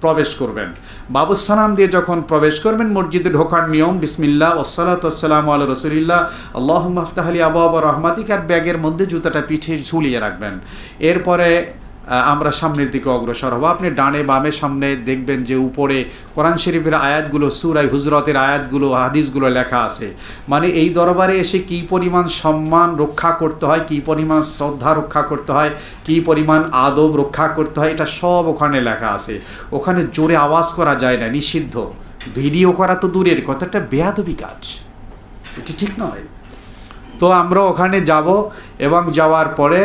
প্রবেশ করবেন। বাবুস সালাম দিয়ে যখন প্রবেশ করবেন, মসজিদে ঢোকার নিয়ম বিসমিল্লাহ ওয়াসসালাতু ওয়াসসালামু আলা রাসূলিল্লাহ আল্লাহুম্মা আফতাহ লি আবওয়াব রাহমাতিক, আর ব্যাগের মধ্যে জুতাটা পিঠে ঝুলিয়ে রাখবেন। এরপরে আমরা সামনের দিকে অগ্রসর হব। আপনি ডানে বামে সামনে দেখবেন যে উপরে কোরআন শরীফের আয়াতগুলো, সূরা হুজরাতের আয়াতগুলো, হাদিসগুলো লেখা আছে। মানে এই দরবারে এসে কী পরিমাণ সম্মান রক্ষা করতে হয়, কী পরিমাণ শ্রদ্ধা রক্ষা করতে হয়, কী পরিমাণ আদব রক্ষা করতে হয়, এটা সব ওখানে লেখা আছে। ওখানে জোরে আওয়াজ করা যায় না, নিষিদ্ধ। ভিডিও করা তো দূরের কথা, একটা বেয়াদবি কাজ, এটি ঠিক নয়। তো আমরা ওখানে যাব এবং যাওয়ার পরে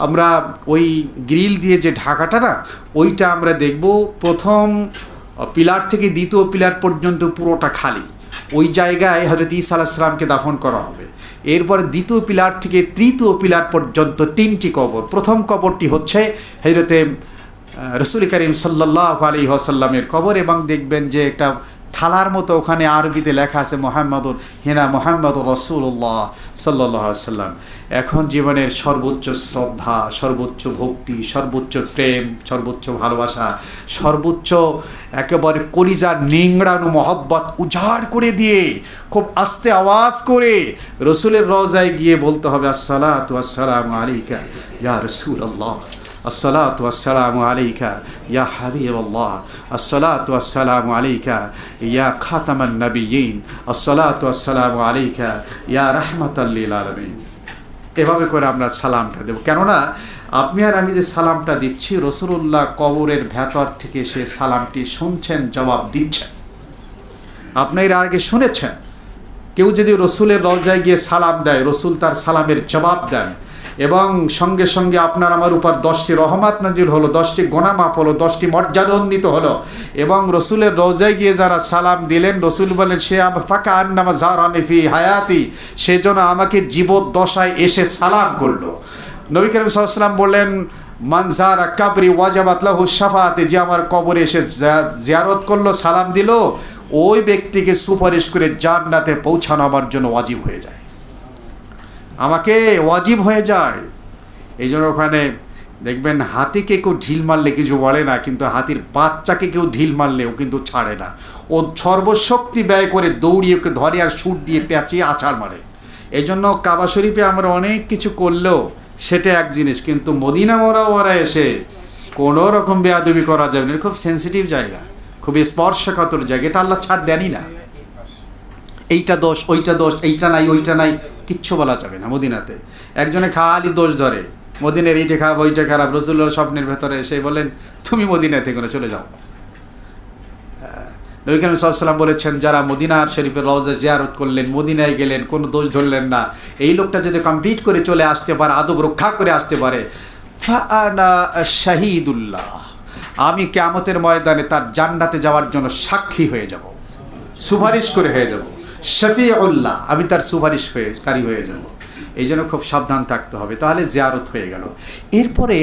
আমরা ওই গ্রিল দিয়ে যে ঢাকাটা না, ওইটা আমরা দেখব। প্রথম পিলার থেকে দ্বিতীয় পিলার পর্যন্ত পুরোটা খালি। ওই জায়গায় হযরত ঈসা আলাইহিস সালামকে দাফন করা হবে। এরপর দ্বিতীয় পিলার থেকে তৃতীয় পিলার পর্যন্ত 3টি কবর। প্রথম কবরটি হচ্ছে হযরতে রাসূল করিম সাল্লাল্লাহু আলাইহি ওয়াসাল্লামের কবর, এবং দেখবেন যে একটা থালার মতো ওখানে আরবিতে লেখা আছে মুহাম্মাদুর হিনা মুহাম্মাদুর রাসূলুল্লাহ সাল্লাল্লাহু আলাইহি ওয়াসাল্লাম। এখন জীবনের সর্বোচ্চ শ্রদ্ধা, সর্বোচ্চ ভক্তি, সর্বোচ্চ প্রেম, সর্বোচ্চ ভালোবাসা, সর্বোচ্চ একেবারে কলিজার নিংড়ানো মহব্বত উজাড় করে দিয়ে খুব আস্তে আওয়াজ করে রসুলের রওজায় গিয়ে বলতে হবে আসসালাতু ওয়াসসালামু আলাইকা ইয়া রাসূলুল্লাহ, আসসালাতু ওয়াসসালামু আলাইকা ইয়া হাবিবাল্লাহ, আসসালাতু ওয়াসসালামু আলাইকা ইয়া খাতামান নবিয়্যিন, আসসালাতু ওয়াসসালামু আলাইকা ইয়া রাহমাতাল লিল আলামিন। এভাবে করে আমরা সালামটা দেব। কেননা আপনি আর আমি যে সালামটা দিচ্ছি, রাসূলুল্লাহ কবরের ভেতর থেকে সে সালামটি শুনছেন, জবাব দিচ্ছেন। আপনি এর আগে শুনেছেন কেউ যদি রসুলের রওজায় গিয়ে সালাম দেয়, রসুল তার সালামের জবাব দেন, এবং সঙ্গে সঙ্গে আপনার আমার উপর 10টি রহমত নাজিল হলো, 10টি গুনাহ মাফ হলো, 10টি মর্যাদা উন্নীত হলো। এবং রসুলের রওজায় গিয়ে যারা সালাম দিলেন, রসুল বলেন সে ফাঁকা আন্নামা জারানি ফি হায়াতি, সেজন্য আমাকে জীবদ্দশায় এসে সালাম করলো। নবী করিম সাল্লাল্লাহু আলাইহি ওয়াসাল্লাম বললেন মান যারা কাবরি ওয়াজাবাত লাহু শাফাআত, যে আমার কবরে এসে জিয়ারত করলো, সালাম দিল, ওই ব্যক্তিকে সুপারিশ করে জান্নাতে পৌঁছানো আমার জন্য ওয়াজিব হয়ে যায়, আমাকে ওয়াজিব হয়ে যায়। এই জন্য ওখানে দেখবেন হাতিকে কেউ ঢিল মারলে কিছু বলে না, কিন্তু হাতির বাচ্চাকে কেউ ঢিল মারলেও কিন্তু ছাড়ে না। ও সর্বশক্তি ব্যয় করে দৌড়িয়ে ওকে ধরে আর সুট দিয়ে পেঁচিয়ে আছাড় মারে। এই জন্য কাবা শরীফে আমরা অনেক কিছু করলেও সেটা এক জিনিস, কিন্তু মদিনা ওরা এসে কোনো রকম বেয়াদবি করা যাবে না। খুব সেন্সিটিভ জায়গা, খুবই স্পর্শকাতর জায়গা, এটা আল্লাহ ছাড় দেনই না। এইটা দোষ, ওইটা দোষ, এইটা নাই ওইটা নাই, কিচ্ছু বলা যাবে না মদিনাতে। একজনে খালি দোষ ধরে, মদিনের এইটা খারাপ ওইটা খারাপ। রাসূলুল্লাহ স্বপ্নের ভেতরে এসে বলেন তুমি মদিনা থেকে চলে যাও। নবী করিম সাল্লাল্লাহু আলাইহি ওয়াসাল্লাম বলেছেন যারা মদিনার শরীফের রওজা জিয়ারত করলেন, মদিনায় গেলেন, কোনো দোষ ধরলেন না, এই লোকটা যদি কমপ্লিট করে চলে আসতে পারে, আদব রক্ষা করে আসতে পারে, ফাআনা শাহীদুল্লাহ, আমি কিয়ামতের ময়দানে তার জান্নাতে যাওয়ার জন্য সাক্ষী হয়ে যাব, সুপারিশ করে হয়ে যাব, শফিউল্লাহ, আমি তার সুপারিশকারী হয়ে যাব। এই জন্য খুব সাবধান থাকতে হবে। তাহলে জিয়ারত হয়ে গেল। এরপরে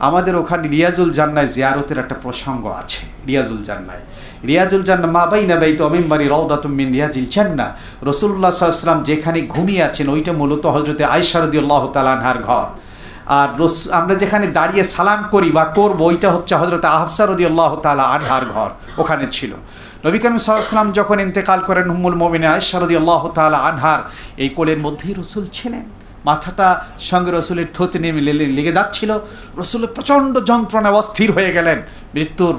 আমাদের ওখানে রিয়াজুল জান্নায় জিয়ারতের একটা প্রসঙ্গ আছে। রিয়াজুল জান্নাহ মা বাইনা বাইতি ওয়া মিম্বারি রাউদাতুম মিন রিয়াজিল জান্নাহ। রাসূলুল্লাহ সাল্লাল্লাহু আলাইহি ওয়াসাল্লাম যেখানে ঘুমিয়ে আছেন ওইটা মূলত হযরতে আয়েশা রাদিয়াল্লাহু তাআলা আনহার ঘর। আর আমরা যেখানে দাঁড়িয়ে সালাম করি বা করব, ওইটা হচ্ছে হযরতে হাফসা রাদিয়াল্লাহু তাআলা আনহার ঘর, ওখানে ছিল। নবী করিম সাল্লাল্লাহু আলাইহি ওয়াসাল্লাম যখন ইন্তেকাল করেন, উম্মুল মুমিনিন আয়েশা রাদিয়াল্লাহু তাআলা আনহার এই কোলের মধ্যেই রাসূল ছিলেন। মাথাটা সঙ্গে রসুলের থুতনি নেমে লেগে যাচ্ছিল। রসুলের প্রচণ্ড যন্ত্রণা, অস্থির হয়ে গেলেন, মৃত্যুর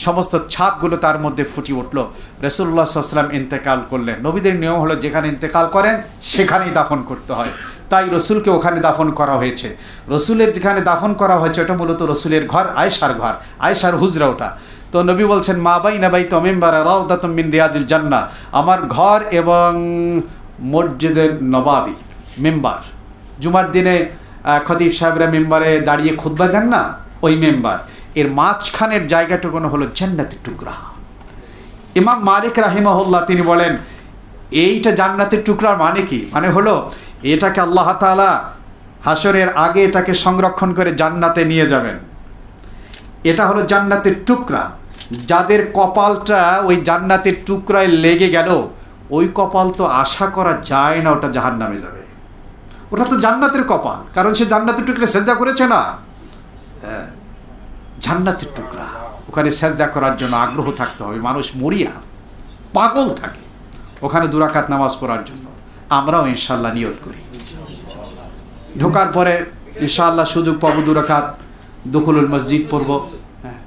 সমস্ত ছাপগুলো তার মধ্যে ফুটে উঠল। রাসূলুল্লাহ সাল্লাল্লাহু আলাইহি ওয়াসাল্লাম ইন্তেকাল করলেন। নবীদের নিয়ম হলো যেখানে ইন্তেকাল করেন সেখানেই দাফন করতে হয়, তাই রসুলকে ওখানে দাফন করা হয়েছে। রসুলের যেখানে দাফন করা হয়েছে ওটা মূলত রসুলের ঘর, আয়েশার ঘর, আয়েশার হুজরা ওটা। তো নবী বলছেন মা বাইনা বাইতি ওয়া মিম্বারি রাউদাতুম মিন রিয়াজিল জান্নাহ, আমার ঘর এবং মসজিদের নবাবী মেম্বার, জুমার দিনে খতিব সাহেবরা মেম্বারে দাঁড়িয়ে খুতবা দেন না, ওই মেম্বার, এর মাঝখানের জায়গাটুকু হলো জান্নাতের টুকরা। ইমাম মালিক রাহিমাহুল্লাহ তিনি বলেন এইটা জান্নাতের টুকরার মানে কি? মানে হলো এটাকে আল্লাহ তাআলা হাসরের আগে এটাকে সংরক্ষণ করে জান্নাতে নিয়ে যাবেন। এটা হলো জান্নাতের টুকরা। যাদের কপালটা ওই জান্নাতের টুকরায় লেগে গেল, ওই কপাল তো আশা করা যায় না ওটা জাহান্নামে যাবে। ওটা তো জান্নাতের কপাল, কারণ সে জান্নাতের টুকরা সেজদা করেছে না। জান্নাতের টুকরা ওখানে সেজদা করার জন্য আগ্রহ থাকতে হবে। মানুষ মরিয়া পাগল থাকে ওখানে 2 রাকাত নামাজ পড়ার জন্য। আমরাও ইনশাআল্লাহ নিয়ত করি, ঢোকার পরে ইনশাআল্লাহ সুযোগ পাবো 2 রাকাত দুখুলুল মসজিদ পড়ব। হ্যাঁ,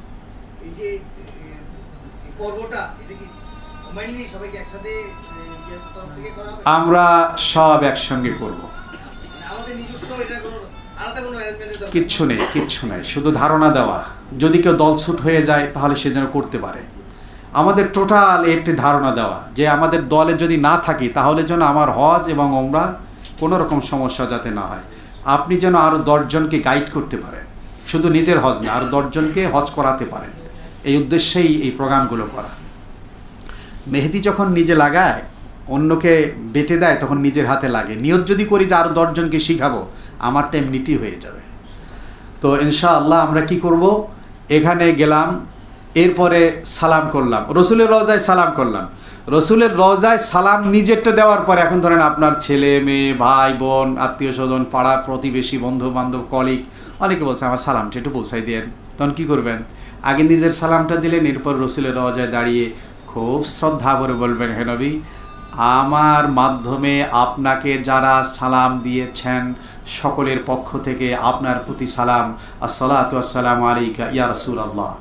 এই যে পর্বটা এটা কি মাইনলি সবাইকে একসাথে তরফ থেকে করা হবে? আমরা সব একসঙ্গে করব, আমাদের নিজস্ব এটা কোনো আলাদা কোনো অ্যারেঞ্জমেন্টের দরকার কিচ্ছু নেই, শুধু ধারণা দেওয়া। যদি কেউ দলছুট হয়ে যায় তাহলে সে যেন করতে পারে। আমাদের টোটাল একটি ধারণা দেওয়া যে আমাদের দলে যদি না থাকি তাহলে যেন আমার হজ এবং ওমরা কোনো রকম সমস্যা যাতে না হয়। আপনি যেন আরও 10 জনকে গাইড করতে পারেন, শুধু নিজের হজ না, আরও 10 জনকে হজ করাতে পারেন। এই উদ্দেশ্যেই এই প্রোগ্রামগুলো করা। মেহেদি যখন নিজে লাগায়, অন্যকে বেটে দেয়, তখন নিজের হাতে লাগে। নিয়ত যদি করি যে আরও 10 জনকে শিখাবো, আমারটা এমনিটি হয়ে যাবে। তো ইনশাআল্লাহ আমরা কি করব, এখানে গেলাম, এরপরে সালাম করলাম, রসুলের রওজায় সালাম করলাম। রসুলের রওজায় সালাম নিজেরটা দেওয়ার পরে এখন ধরেন আপনার ছেলে মেয়ে ভাই বোন আত্মীয় স্বজন পাড়া প্রতিবেশী বন্ধু বান্ধব কলিগ অনেকে বলছে আমার সালামটা একটু পৌঁছাই দেন। তখন কী করবেন, আগে নিজের সালামটা দিলেন, এরপর রসুলের রওজায় দাঁড়িয়ে খুব শ্রদ্ধা করে বলবেন, হে নবী, আমার মাধ্যমে আপনাকে যারা সালাম দিয়েছেন সকলের পক্ষ থেকে আপনার প্রতি সালাম, আসসালাতু আসসালামু আলাইকা ইয়া রাসূলুল্লাহ।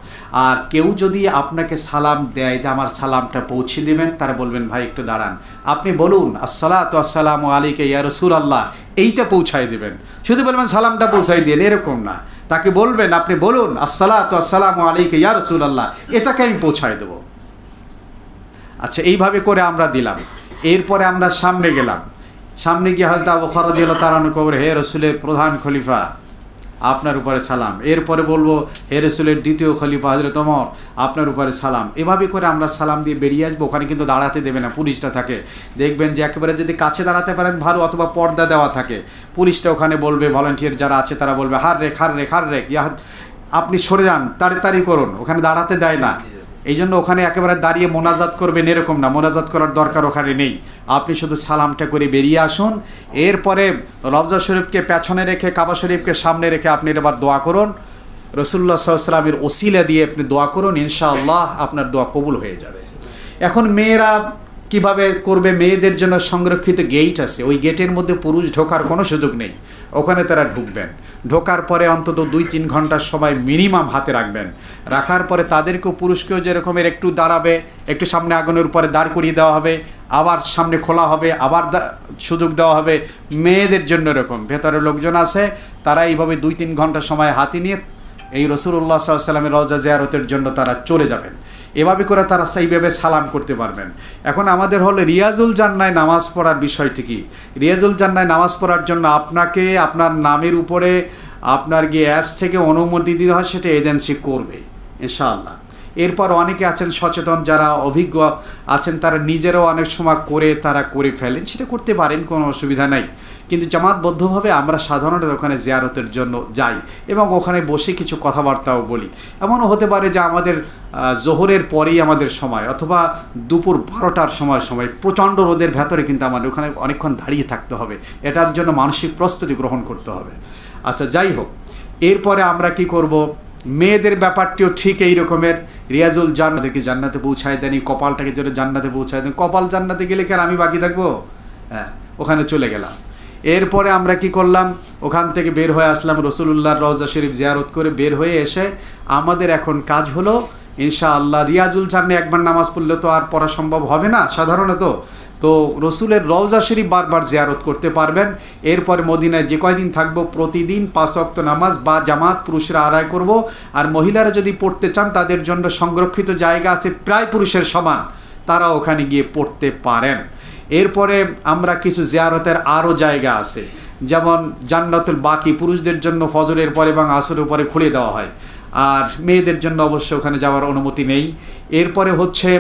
আর কেউ যদি আপনাকে সালাম দেয় যে আমার সালামটা পৌঁছে দেবেন, তারা বলবেন ভাই একটু দাঁড়ান, আপনি বলুন আসসালাতু আসসালামু আলাইকা ইয়া রাসূলুল্লাহ, এইটা পৌঁছায় দেবেন। শুধু বলবেন সালামটা পৌঁছাই দেন এরকম না, তাকে বলবেন আপনি বলুন আসসালাতু আসসালামু আলাইকা ইয়া রাসূলুল্লাহ, এটাকে আমি পৌঁছায় দেবো। আচ্ছা, এইভাবে করে আমরা দিলাম। এরপরে আমরা সামনে গেলাম, সামনে গিয়ে হযরত আবু বকর রাদিয়াল্লাহু তাআলা আনহু কবর, হে রসুলের প্রধান খলিফা আপনার উপরে সালাম। এরপরে বলবো হে রসুলের দ্বিতীয় খলিফা হযরত ওমর আপনার উপরে সালাম। এভাবে করে আমরা সালাম দিয়ে বেরিয়ে আসবো। ওখানে কিন্তু দাঁড়াতে দেবে না, পুলিশটা থাকে। দেখবেন যে একেবারে যদি কাছে দাঁড়াতে পারেন ভালো, অথবা পর্দা দেওয়া থাকে, পুলিশটা ওখানে বলবে, ভলান্টিয়ার যারা আছে তারা বলবে হার রেখ ইয়া, আপনি সরে যান, তাড়াতাড়ি করুন, ওখানে দাঁড়াতে দেয় না। এই জন্য ওখানে একেবারে দাঁড়িয়ে মোনাজাত করবেন এরকম না, মোনাজাত করার দরকার ওখানে নেই। আপনি শুধু সালামটা করে বেরিয়ে আসুন। এরপরে রওজা শরীফকে পেছনে রেখে, কাবা শরীফকে সামনে রেখে আপনি এবার দোয়া করুন, রাসূলুল্লাহ সাল্লাল্লাহু আলাইহি ওয়াসাল্লামের ওসিলা দিয়ে আপনি দোয়া করুন, ইনশাআল্লাহ আপনার দোয়া কবুল হয়ে যাবে। এখন মেয়েরা কিভাবে করবে, মেয়েদের জন্য সংরক্ষিত গেট আছে, ওই গেটের মধ্যে পুরুষ ঢোকার কোনো সুযোগ নেই, ওখানে তারা ঢুকবেন। ঢোকার পরে অন্তত 2-3 ঘন্টার সময় মিনিমাম হাতে রাখবেন। রাখার পরে তাদেরকেও, পুরুষকেও যেরকমের একটু দাঁড়াবে, একটু সামনে আগুনের উপরে দাঁড় করিয়ে দেওয়া হবে, আবার সামনে খোলা হবে, আবার সুযোগ দেওয়া হবে। মেয়েদের জন্য এরকম ভেতরে লোকজন আছে, তারা এইভাবে 2-3 ঘন্টা সময় হাতে নিয়ে এই রাসূলুল্লাহ সাল্লাল্লাহু আলাইহি ওয়াসাল্লামের রওজা জিয়ারতের জন্য তারা চলে যাবেন। এভাবে করে তারা সেইভাবে সালাম করতে পারবেন। এখন আমাদের হলো রিয়াজুল জান্নায় নামাজ পড়ার বিষয়টি কি। রিয়াজুল জান্নায় নামাজ পড়ার জন্য আপনাকে আপনার নামের উপরে আপনার গিয়ে অ্যাপস থেকে অনুমতি দিতে হয়, সেটা এজেন্সি করবে ইনশাআল্লাহ। এরপর অনেকে আছেন সচেতন, যারা অভিজ্ঞ আছেন, তারা নিজেরাও অনেক সময় তারা করে ফেলেন, সেটা করতে পারেন, কোনো অসুবিধা নাই। কিন্তু জামাতবদ্ধভাবে আমরা সাধারণত ওখানে জিয়ারতের জন্য যাই এবং ওখানে বসে কিছু কথাবার্তাও বলি। এমনও হতে পারে যে আমাদের জোহরের পরেই আমাদের সময়, অথবা দুপুর 12টার সময় প্রচণ্ড রোদের ভেতরে কিন্তু আমাদের ওখানে অনেকক্ষণ দাঁড়িয়ে থাকতে হবে, এটার জন্য মানসিক প্রস্তুতি গ্রহণ করতে হবে। আচ্ছা, যাই হোক, এরপরে আমরা কি করব, মেয়েদের ব্যাপারটিও ঠিক এই রকমের। রিয়াজুল জান্নাতকে জান্নাতে পৌঁছায় দেন, কপালটাকে যেন জান্নাতে পৌঁছায় দেন। কপাল জান্নাতে গেলে কি আর আমি বাকি থাকবো? হ্যাঁ, ওখানে চলে গেলাম। এরপরে আমরা কি করলাম, ওখান থেকে বের হয়ে আসলাম, রাসূলুল্লাহর রওজা শরীফ জিয়ারত করে বের হয়ে এসে আমাদের এখন কাজ হলো ইনশাআল্লাহ, রিয়াজুল জান্নাতে একবার নামাজ পড়লে তো আর পড়া সম্ভব হবে না সাধারণত, তো রসুলের রওজা শরীফ বারবার জিয়ারত করতে পারবেন। এরপরে মদিনায় যে কয়দিন থাকবো প্রতিদিন 5 ওয়াক্ত নামাজ বা জামাত পুরুষরা আদায় করব। আর মহিলারা যদি পড়তে চান তাদের জন্য সংরক্ষিত জায়গা আছে প্রায় পুরুষের সমান, তারা ওখানে গিয়ে পড়তে পারেন। এরপরে আমরা কিছু জিয়ারতের আরও জায়গা আছে, যেমন জান্নাতুল বাকি পুরুষদের জন্য ফজরের পরে এবং আসরের পরে খুলে দেওয়া হয়, আর মেয়েদের জন্য অবশ্য ওখানে যাওয়ার অনুমতি নেই। এরপরে হচ্ছে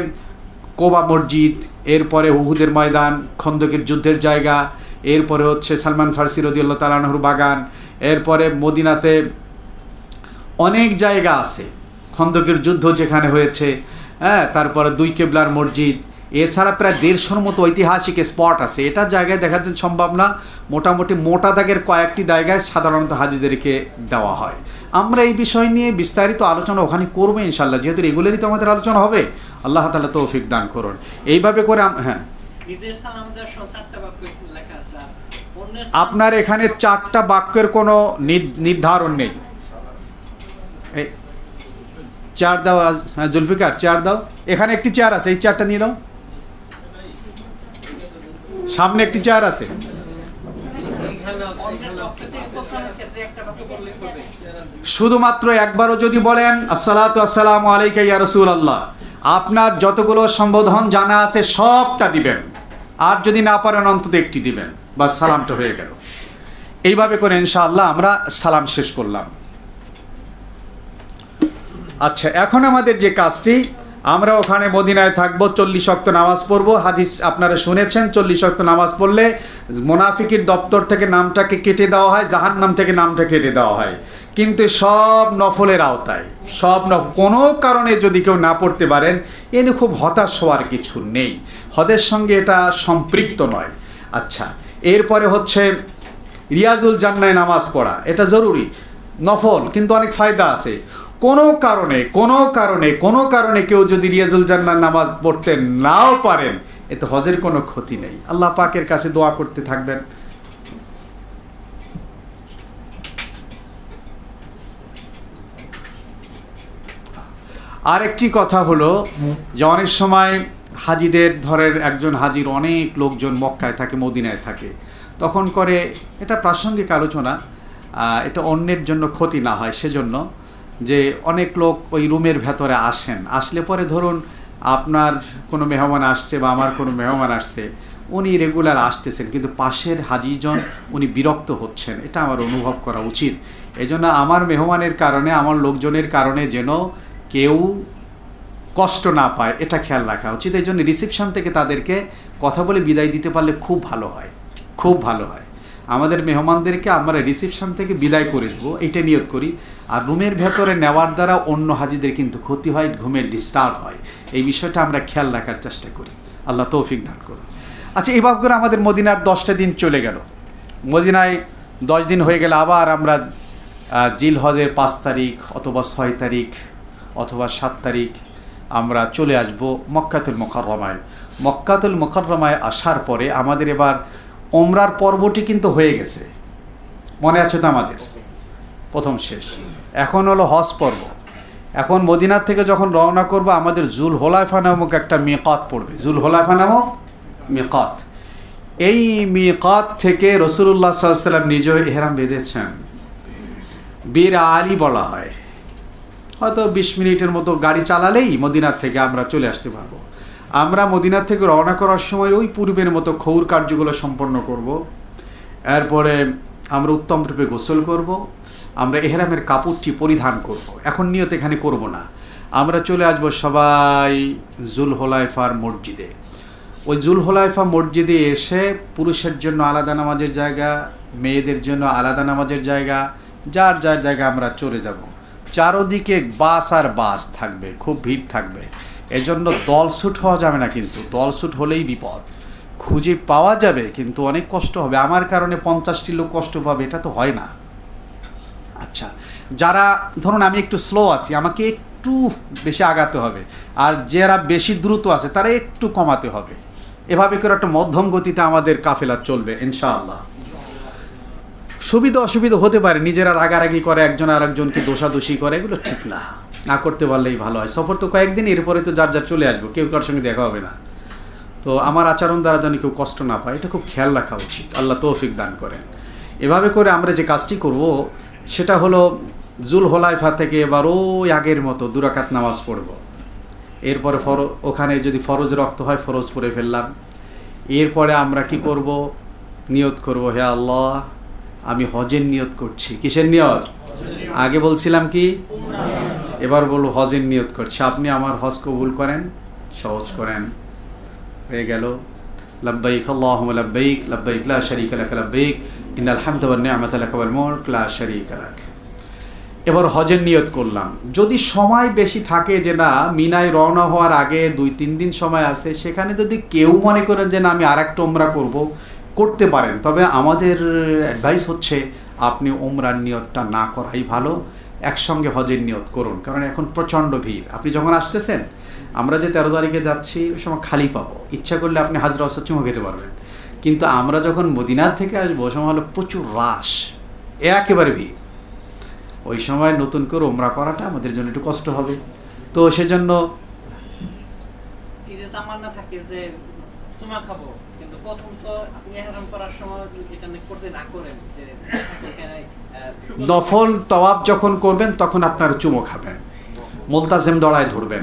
কোবা মসজিদ, এরপরে উহুদের ময়দান, খন্দকের যুদ্ধের জায়গা, এরপরে হচ্ছে সালমান ফার্সি রাদিয়াল্লাহু তাআলা আনহুর বাগান, এরপরে মদিনাতে অনেক জায়গা আছে, খন্দকের যুদ্ধ যেখানে হয়েছে, হ্যাঁ, তারপরে 2 কেবলার মসজিদ, এছাড়া প্রায় 150-র মতো ঐতিহাসিক স্পট আছে। এটা জায়গায় দেখার জন্য সম্ভব না, মোটামুটি মোটা দাগের কয়েকটি জায়গায় সাধারণত হাজিদেরকে দেওয়া হয়। আমরা এই বিষয় নিয়ে বিস্তারিত আলোচনা ওখানে করবো ইনশাল্লাহ, যেহেতু রেগুলারই তো আমাদের আলোচনা হবে। আল্লাহ তাআলা তৌফিক দান করুন। এইভাবে করে হ্যাঁ, আপনার এখানে 4টা বাক্যের কোনো নির্ধারণ নেই। 4 দাও। হ্যাঁ জুলফিকার, 4 দাও। এখানে একটি চেয়ার আছে, এই চেয়ারটা নিয়ে দাও। সামনে একটি চেয়ার আছে। শুধুমাত্র একবারও যদি বলেন আসসালাতু আসসালামু আলাইকা ইয়া রাসূলুল্লাহ, আপনার যতগুলো সম্বোধন জানা আছে সবটা দিবেন, আর যদি না পারেন অন্তত একটি দিবেন, বাস সালামটা হয়ে গেল। এইভাবে করে ইনশাআল্লাহ আমরা সালাম শেষ করলাম। আচ্ছা, এখন আমাদের যে কাজটি, আমরা ওখানে মদিনায় থাকবো, 40 ওয়াক্ত নামাজ পড়বো। হাদিস আপনারা শুনেছেন, 40 ওয়াক্ত নামাজ পড়লে মুনাফিকের দপ্তর থেকে নামটাকে কেটে দেওয়া হয়, জাহান্নাম থেকে নামটা কেটে দেওয়া হয়। কিন্তু সব নফলের আওতায়, সব কোনো কারণে যদি কেউ না পড়তে পারেন, এনে খুব হতাশ হওয়ার কিছু নেই, হজের সঙ্গে এটা সম্পৃক্ত নয়। আচ্ছা, এরপরে হচ্ছে রিয়াজুল জান্নায় নামাজ পড়া, এটা জরুরি, নফল, কিন্তু অনেক ফায়দা আছে। কোনো কারণে কেউ যদি রিয়াজুল জান্নার নামাজ পড়তে নাও পারেন, এতে হজের কোনো ক্ষতি নেই। আল্লাহ পাকের কাছে দোয়া করতে থাকবেন। আরেকটি কথা হলো যে অনেক সময় হাজিদের, ধরেন একজন হাজির অনেক লোকজন মক্কায় থাকে, মদিনায় থাকে, তখন করে, এটা প্রাসঙ্গিক আলোচনা, এটা অন্যের জন্য ক্ষতি না হয় সেজন্য, যে অনেক লোক ওই রুমের ভেতরে আসেন, আসলে পরে ধরুন আপনার কোনো মেহমান আসছে বা আমার কোনো মেহমান আসছে, উনি রেগুলার আসতেছেন, কিন্তু পাশের হাজিজন উনি বিরক্ত হচ্ছেন, এটা আমার অনুভব করা উচিত। এই জন্য আমার মেহমানের কারণে, আমার লোকজনের কারণে যেন কেউ কষ্ট না পায়, এটা খেয়াল রাখা উচিত। এই জন্য রিসেপশন থেকে তাদেরকে কথা বলে বিদায় দিতে পারলে খুব ভালো হয়, খুব ভালো হয়। আমাদের মেহমানদেরকে আমরা রিসেপশন থেকে বিদায় করে দেবো, এইটা নিয়ত করি। আর রুমের ভেতরে নেওয়ার দ্বারা অন্য হাজিদের কিন্তু ক্ষতি হয়, ঘুমের ডিস্টার্ব হয়, এই বিষয়টা আমরা খেয়াল রাখার চেষ্টা করি। আল্লাহ তৌফিক দান করুন। আচ্ছা, এইভাবে করে আমাদের মদিনার 10টা দিন চলে গেল। মদিনায় 10 দিন হয়ে গেলে আবার আমরা জিলহজের 5 তারিখ অথবা 6 তারিখ অথবা 7 তারিখ আমরা চলে আসব মক্কাতুল মুকাররমায়। মক্কাতুল মুকাররমায় আসার পরে আমাদের এবার ওমরার পর্বটি কিন্তু হয়ে গেছে, মনে আছে তো আমাদের, প্রথম শেষ। এখন হলো হজ পর্ব। এখন মদিনার থেকে যখন রওনা করব, আমাদের জুল হুলাইফা নামক একটা মিকাত পড়বে, জুল হুলাইফা নামক মিকাত। এই মিকাত থেকে রাসূলুল্লাহ সাল্লাল্লাহু আলাইহি ওয়াসাল্লাম নিজেও ইহরাম বেঁধেছেন। বীর আলী বলা হয়। হয়তো 20 মিনিটের মতো গাড়ি চালালেই মদিনার থেকে আমরা চলে আসতে পারবো। আমরা মদিনার থেকে রওনা করার সময় ওই পূর্বের মতো খৌর কার্যগুলো সম্পন্ন করব। এরপরে আমরা উত্তম রূপে গোসল করব, আমরা ইহরামের কাপড়টি পরিধান করব। এখন নিয়ত এখানে করব না, আমরা চলে আসব সবাই জুল হুলাইফার মসজিদে। ওই জুল হুলাইফা মসজিদে এসে পুরুষের জন্য আলাদা নামাজের জায়গা, মেয়েদের জন্য আলাদা নামাজের জায়গা, যার যার জায়গা আমরা চলে যাব। চারোদিকে বাস আর বাস থাকবে, খুব ভিড় থাকবে। এজন্য দলছুট হওয়া যাবে না, কিন্তু দলছুট হলেই বিপদ। খুঁজে পাওয়া যাবে কিন্তু অনেক কষ্ট হবে। আমার কারণে 50টি লোক কষ্ট পাবে, এটা তো হয় না। আচ্ছা, যারা ধরুন আমি একটু স্লো আছি, আমাকে একটু বেশি আগাতে হবে, আর যারা বেশি দ্রুত আছে তারা একটু কমাতে হবে। এভাবে করে একটা মধ্যম গতিতে আমাদের কাফেলা চলবে ইনশাআল্লাহ। সুবিধা অসুবিধা হতে পারে, নিজেরা রাগারাগি করে, একজন আর একজনকে দোষাদোষি করে, এগুলো ঠিক না, না করতে পারলেই ভালো হয়। সফর তো কয়েকদিন, এরপরে তো যার যার চলে আসবো, কেউ কারোর সঙ্গে দেখা হবে না। তো আমার আচরণ দ্বারা যেন কেউ কষ্ট না পায়, এটা খুব খেয়াল রাখা উচিত। আল্লাহ তৌফিক দান করেন। এভাবে করে আমরা যে কাজটি করব সেটা হলো জুল হুলাইফা থেকে এবার ওই আগের মতো 2 রাকাত নামাজ পড়ব। এরপরে ওখানে যদি ফরজ রক্ত হয় ফরজ পড়ে ফেললাম। এরপরে আমরা কি করব, নিয়ত করব, হে আল্লাহ আমি হজের নিয়ত করছি। কিসের নিয়ত? আগে বলছিলাম কি, এবার বলবো হজের নিয়ত করছি। আপনি আমার হজ কবুল করেন, সহজ করেন। হয়ে গেল লব্বাইক আল্লাহুম্মা লব্বাইক, লব্বাইক লা শারীকা লাক লব্বাইক, ইন্নাল হামদা ওয়ান নি'মাতা লাক ওয়াল মুলক লা শারীকা লাক। এবার হজের নিয়ত করলাম। যদি সময় বেশি থাকে যে না মিনায় রওনা হওয়ার আগে 2-3 দিন সময় আছে, সেখানে যদি কেউ মনে করেন যে না আমি আর একটা ওমরা করবো, করতে পারেন। তবে আমাদের অ্যাডভাইস হচ্ছে আপনি ওমরার নিয়তটা না করাই ভালো, একসঙ্গে হজের নিয়ত করুন। কারণ এখন প্রচণ্ড ভিড়। আপনি যখন আসতেছেন, আমরা যে 13 তারিখে যাচ্ছি ওই সময় খালি পাবো, ইচ্ছা করলে আপনি হাজরা আসওয়াদ চুমো খেতে পারবেন। কিন্তু আমরা যখন মদিনার থেকে আসবো ওই সময় হলো প্রচুর রাশ, একেবারে ভিড়। ওই সময় নতুন করে ওমরা করাটা আমাদের জন্য একটু কষ্ট হবে। তো সেজন্য এই যে তামান্না থাকে যে চুমা খাবো, কিন্তু প্রথম তো আপনি ইহরাম করার সময় এটা করতে না করেন যে এখানে নফল তওয়াব যখন করবেন তখন আপনার চুমো খাবেন, মুলতাজিম দড়ায় ধরবেন,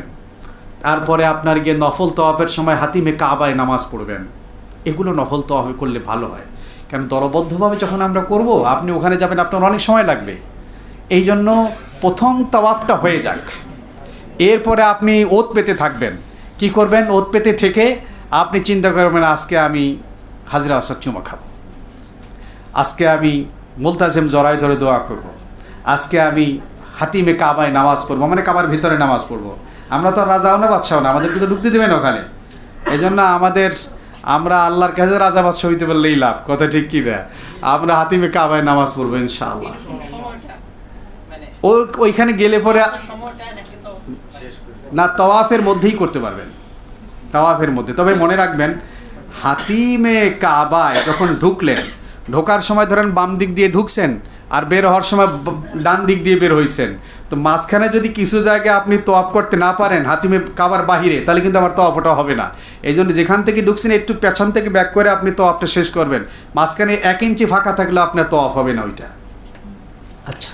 তারপরে আপনার গিয়ে নফল তওয়াফের সময় হাতিমে কাবায় নামাজ পড়বেন। এগুলো নফল তওয়াফ করলে ভালো হয়, কারণ দলবদ্ধভাবে যখন আমরা করব আপনি ওখানে যাবেন, আপনার অনেক সময় লাগবে। এই জন্য প্রথম তওয়াফটা হয়ে যাক, এরপরে আপনি ওত পেতে থাকবেন। কি করবেন? ওত পেতে থেকে আপনি চিন্তা করবেন আজকে আমি হাজরা আসওয়াদ চুমা খাবো, আজকে আমি মুলতাজিম জড়ায় ধরে দোয়া করব, আজকে আমি হাতিমে কাবায় নামাজ পড়বো, মানে কাবার ভিতরে নামাজ পড়বো। আমরা তো আর রাজাও না বাদশাও না, আমাদেরকে তো ঢুকতে দেবেন ওখানে। এই জন্য আমরা আল্লাহর কাছে রাজা বাদশা হইতে পারলেই লাভ, কথা ঠিক কি না? আমরা হাতিমে কাবায় নামাজ পড়বো ইনশাআল্লাহ। সময়টা মানে ওইখানে গেলে পরে সময়টা নাকি তো শেষ করে না, তাওয়াফের মধ্যেই করতে পারবেন, তাওয়াফের মধ্যে। তবে মনে রাখবেন হাতিমে কাবায় যখন ঢুকলেন, ঢোকার সময় ধরেন বাম দিক দিয়ে ঢুকছেন আর বের হওয়ার সময় ডান দিক দিয়ে বের হয়েছেন, তো মাঝখানে যদি কিছু জায়গায় আপনি তওয়াফ করতে না পারেন হাতিমে কাবার বাহিরে, তাহলে কিন্তু আমার তওয়াফ ওটা হবে না। এই জন্য যেখান থেকে ঢুকছেন একটু পেছন থেকে ব্যাক করে আপনি তওয়াফটা শেষ করবেন। মাঝখানে 1 ইঞ্চি ফাঁকা থাকলে আপনার তওয়াফ হবে না ওইটা। আচ্ছা,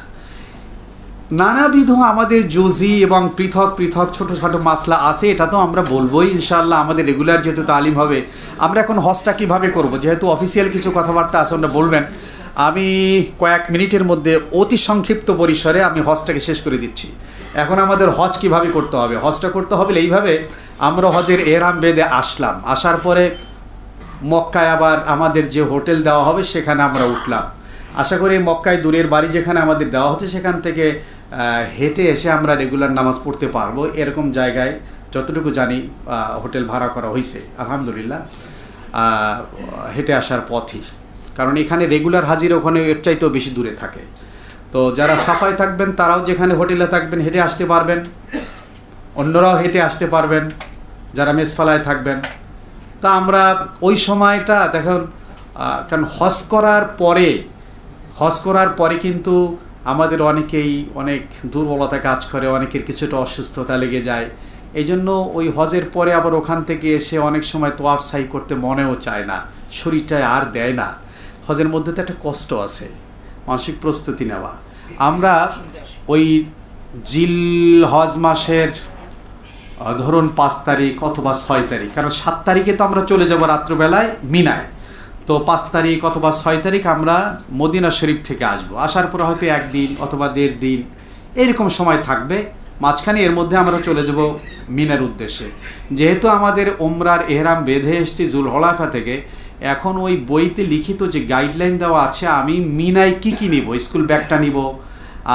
নানাবিধ আমাদের জুজি এবং পৃথক পৃথক ছোট ছোট মাসলা আছে, এটা তো আমরা বলবোই ইনশাআল্লাহ। আমাদের রেগুলার যেহেতু তালিম হবে, আমরা এখন হজটা কীভাবে করব, যেহেতু অফিসিয়াল কিছু কথাবার্তা আছে ওটা বলবেন। আমি কয়েক মিনিটের মধ্যে অতি সংক্ষিপ্ত পরিসরে আমি হজটাকে শেষ করে দিচ্ছি। এখন আমাদের হজ কিভাবে করতে হবে? হজটা করতে হবে এইভাবে, আমরা হজের এহরাম বেঁধে আসলাম, আসার পরে মক্কায় আবার আমাদের যে হোটেল দেওয়া হবে সেখানে আমরা উঠলাম। আশা করি মক্কায় দূরের বাড়ি যেখানে আমাদের দেওয়া হচ্ছে সেখান থেকে হেঁটে এসে আমরা রেগুলার নামাজ পড়তে পারবো। এরকম জায়গায় যতটুকু জানি হোটেল ভাড়া করা হয়েছে আলহামদুলিল্লাহ, হেঁটে আসার পথই। কারণ এখানে রেগুলার হাজির ওখানে এর চাইতেও বেশি দূরে থাকে। তো যারা সাফায় থাকবেন তারাও যেখানে হোটেলে থাকবেন হেঁটে আসতে পারবেন, অন্যরাও হেঁটে আসতে পারবেন যারা মেসফালায় থাকবেন। তা আমরা ওই সময়টা দেখুন, কারণ হজ করার পরে কিন্তু আমাদের অনেকেই অনেক দুর্বলতা কাজ করে, অনেকের কিছুটা অসুস্থতা লেগে যায়। এই জন্য ওই হজের পরে আবার ওখান থেকে এসে অনেক সময় তোয়াফ সাই করতে মনেও চায় না, শরীরটায় আর দেয় না। হজের মধ্যে তো একটা কষ্ট আছে, মানসিক প্রস্তুতি নেওয়া। আমরা ওই জিল হজ মাসের ধরুন 5 তারিখ অথবা 6 তারিখ, কারণ 7 তারিখে তো আমরা চলে যাব রাত্রবেলায় মিনায়, তো 5 তারিখ অথবা 6 তারিখ আমরা মদিনা শরীফ থেকে আসবো। আসার পর হয়তো 1 দিন অথবা 1.5 দিন এরকম সময় থাকবে মাঝখানে, এর মধ্যে আমরা চলে যাব মিনার উদ্দেশ্যে। যেহেতু আমাদের ওমরার এহরাম বেঁধে এসেছি জুলহলাফা থেকে, এখন ওই বইতে লিখিত যে গাইডলাইন দেওয়া আছে আমি মিনায় কী কী নিব, স্কুল ব্যাগটা নিব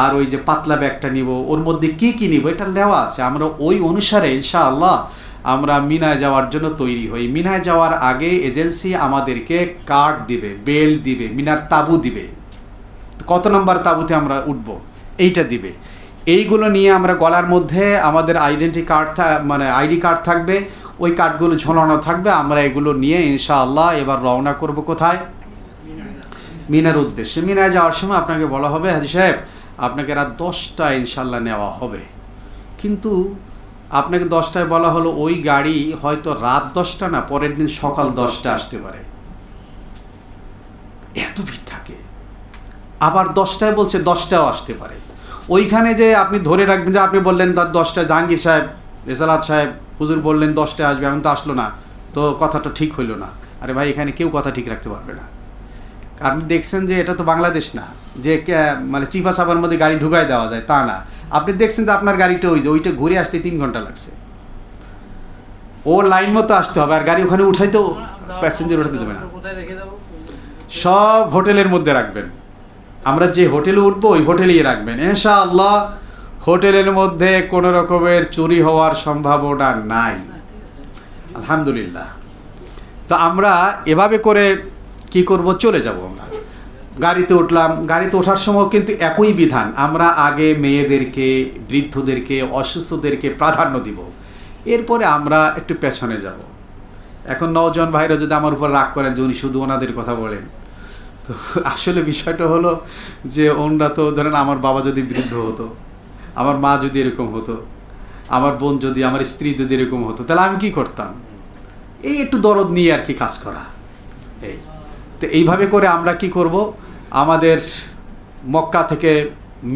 আর ওই যে পাতলা ব্যাগটা নিব, ওর মধ্যে কী কী নিব এটা নেওয়া আছে। আমরা ওই অনুসারে ইনশাআল্লাহ আমরা মিনায় যাওয়ার জন্য তৈরি হই। মিনায় যাওয়ার আগে এজেন্সি আমাদেরকে কার্ড দিবে, বেল্ট দিবে, মিনার তাঁবু দিবে, কত নম্বর তাঁবুতে আমরা উঠব এইটা দিবে। এইগুলো নিয়ে আমরা গলার মধ্যে আমাদের আইডেন্টি কার্ড মানে আইডি কার্ড থাকবে, ওই কার্ডগুলো ঝোলানো থাকবে। আমরা এগুলো নিয়ে ইনশাআল্লাহ এবার রওনা করব কোথায়? মিনার উদ্দেশ্যে। মিনায় যাওয়ার সময় আপনাকে বলা হবে হাজী সাহেব আপনাকে রাত 10টায় ইনশাআল্লাহ নেওয়া হবে, কিন্তু আপনাকে 10টায় বলা হলো, ওই গাড়ি হয়তো রাত 10টা না, পরের দিন সকাল 10টা আসতে পারে, এত ভিড় থাকে। আবার 10টায় বলছে 10টাও আসতে পারে। ওইখানে যে আপনি ধরে রাখবেন যে আপনি বললেন 10টায়, জাহাঙ্গীর সাহেব রেজালাত সাহেব হুজুর বললেন 10টায় আসবে, এখন তো আসলো না, তো কথাটা ঠিক হইল না। আরে ভাই, এখানে কেউ কথা ঠিক রাখতে পারবে না। আপনি দেখছেন যে এটা তো বাংলাদেশ না যে মানে চিফা চাপার মধ্যে গাড়ি ঢুকাই দেওয়া যায়, তা না। আপনি দেখছেন যে আপনার গাড়িটা ওইটা ঘুরে আসতে 3 ঘন্টা লাগছে, ও লাইন মতো আসতে হবে, আর গাড়ি ওখানে উঠাইতেও প্যাসেঞ্জার উঠাতে দেবে না। সব হোটেলের মধ্যে রাখবেন, আমরা যে হোটেলে উঠবো ওই হোটেলেই রাখবেন, ইনশাআল্লাহ হোটেলের মধ্যে কোনো রকমের চুরি হওয়ার সম্ভাবনা নাই, আলহামদুলিল্লাহ। তো আমরা এভাবে করে কি করব, চলে যাব। আমরা গাড়িতে উঠলাম, গাড়িতে ওঠার সময় কিন্তু একই বিধান, আমরা আগে মেয়েদেরকে, বৃদ্ধদেরকে, অসুস্থদেরকে প্রাধান্য দিব, এরপরে আমরা একটু পেছনে যাব। এখন নওজোয়ান ভাইরা যদি আমার উপর রাগ করেন যে উনি শুধু ওনাদের কথা বলেন, তো আসলে বিষয়টা হলো যে ওনরা তো ধরেন আমার বাবা যদি বৃদ্ধ হতো, আমার মা যদি এরকম হতো, আমার বোন যদি, আমার স্ত্রী যদি এরকম হতো, তাহলে আমি কি করতাম? এই একটু দরদ নিয়ে আর কি কাজ করা। এই তো এইভাবে করে আমরা কি করব, আমাদের মক্কা থেকে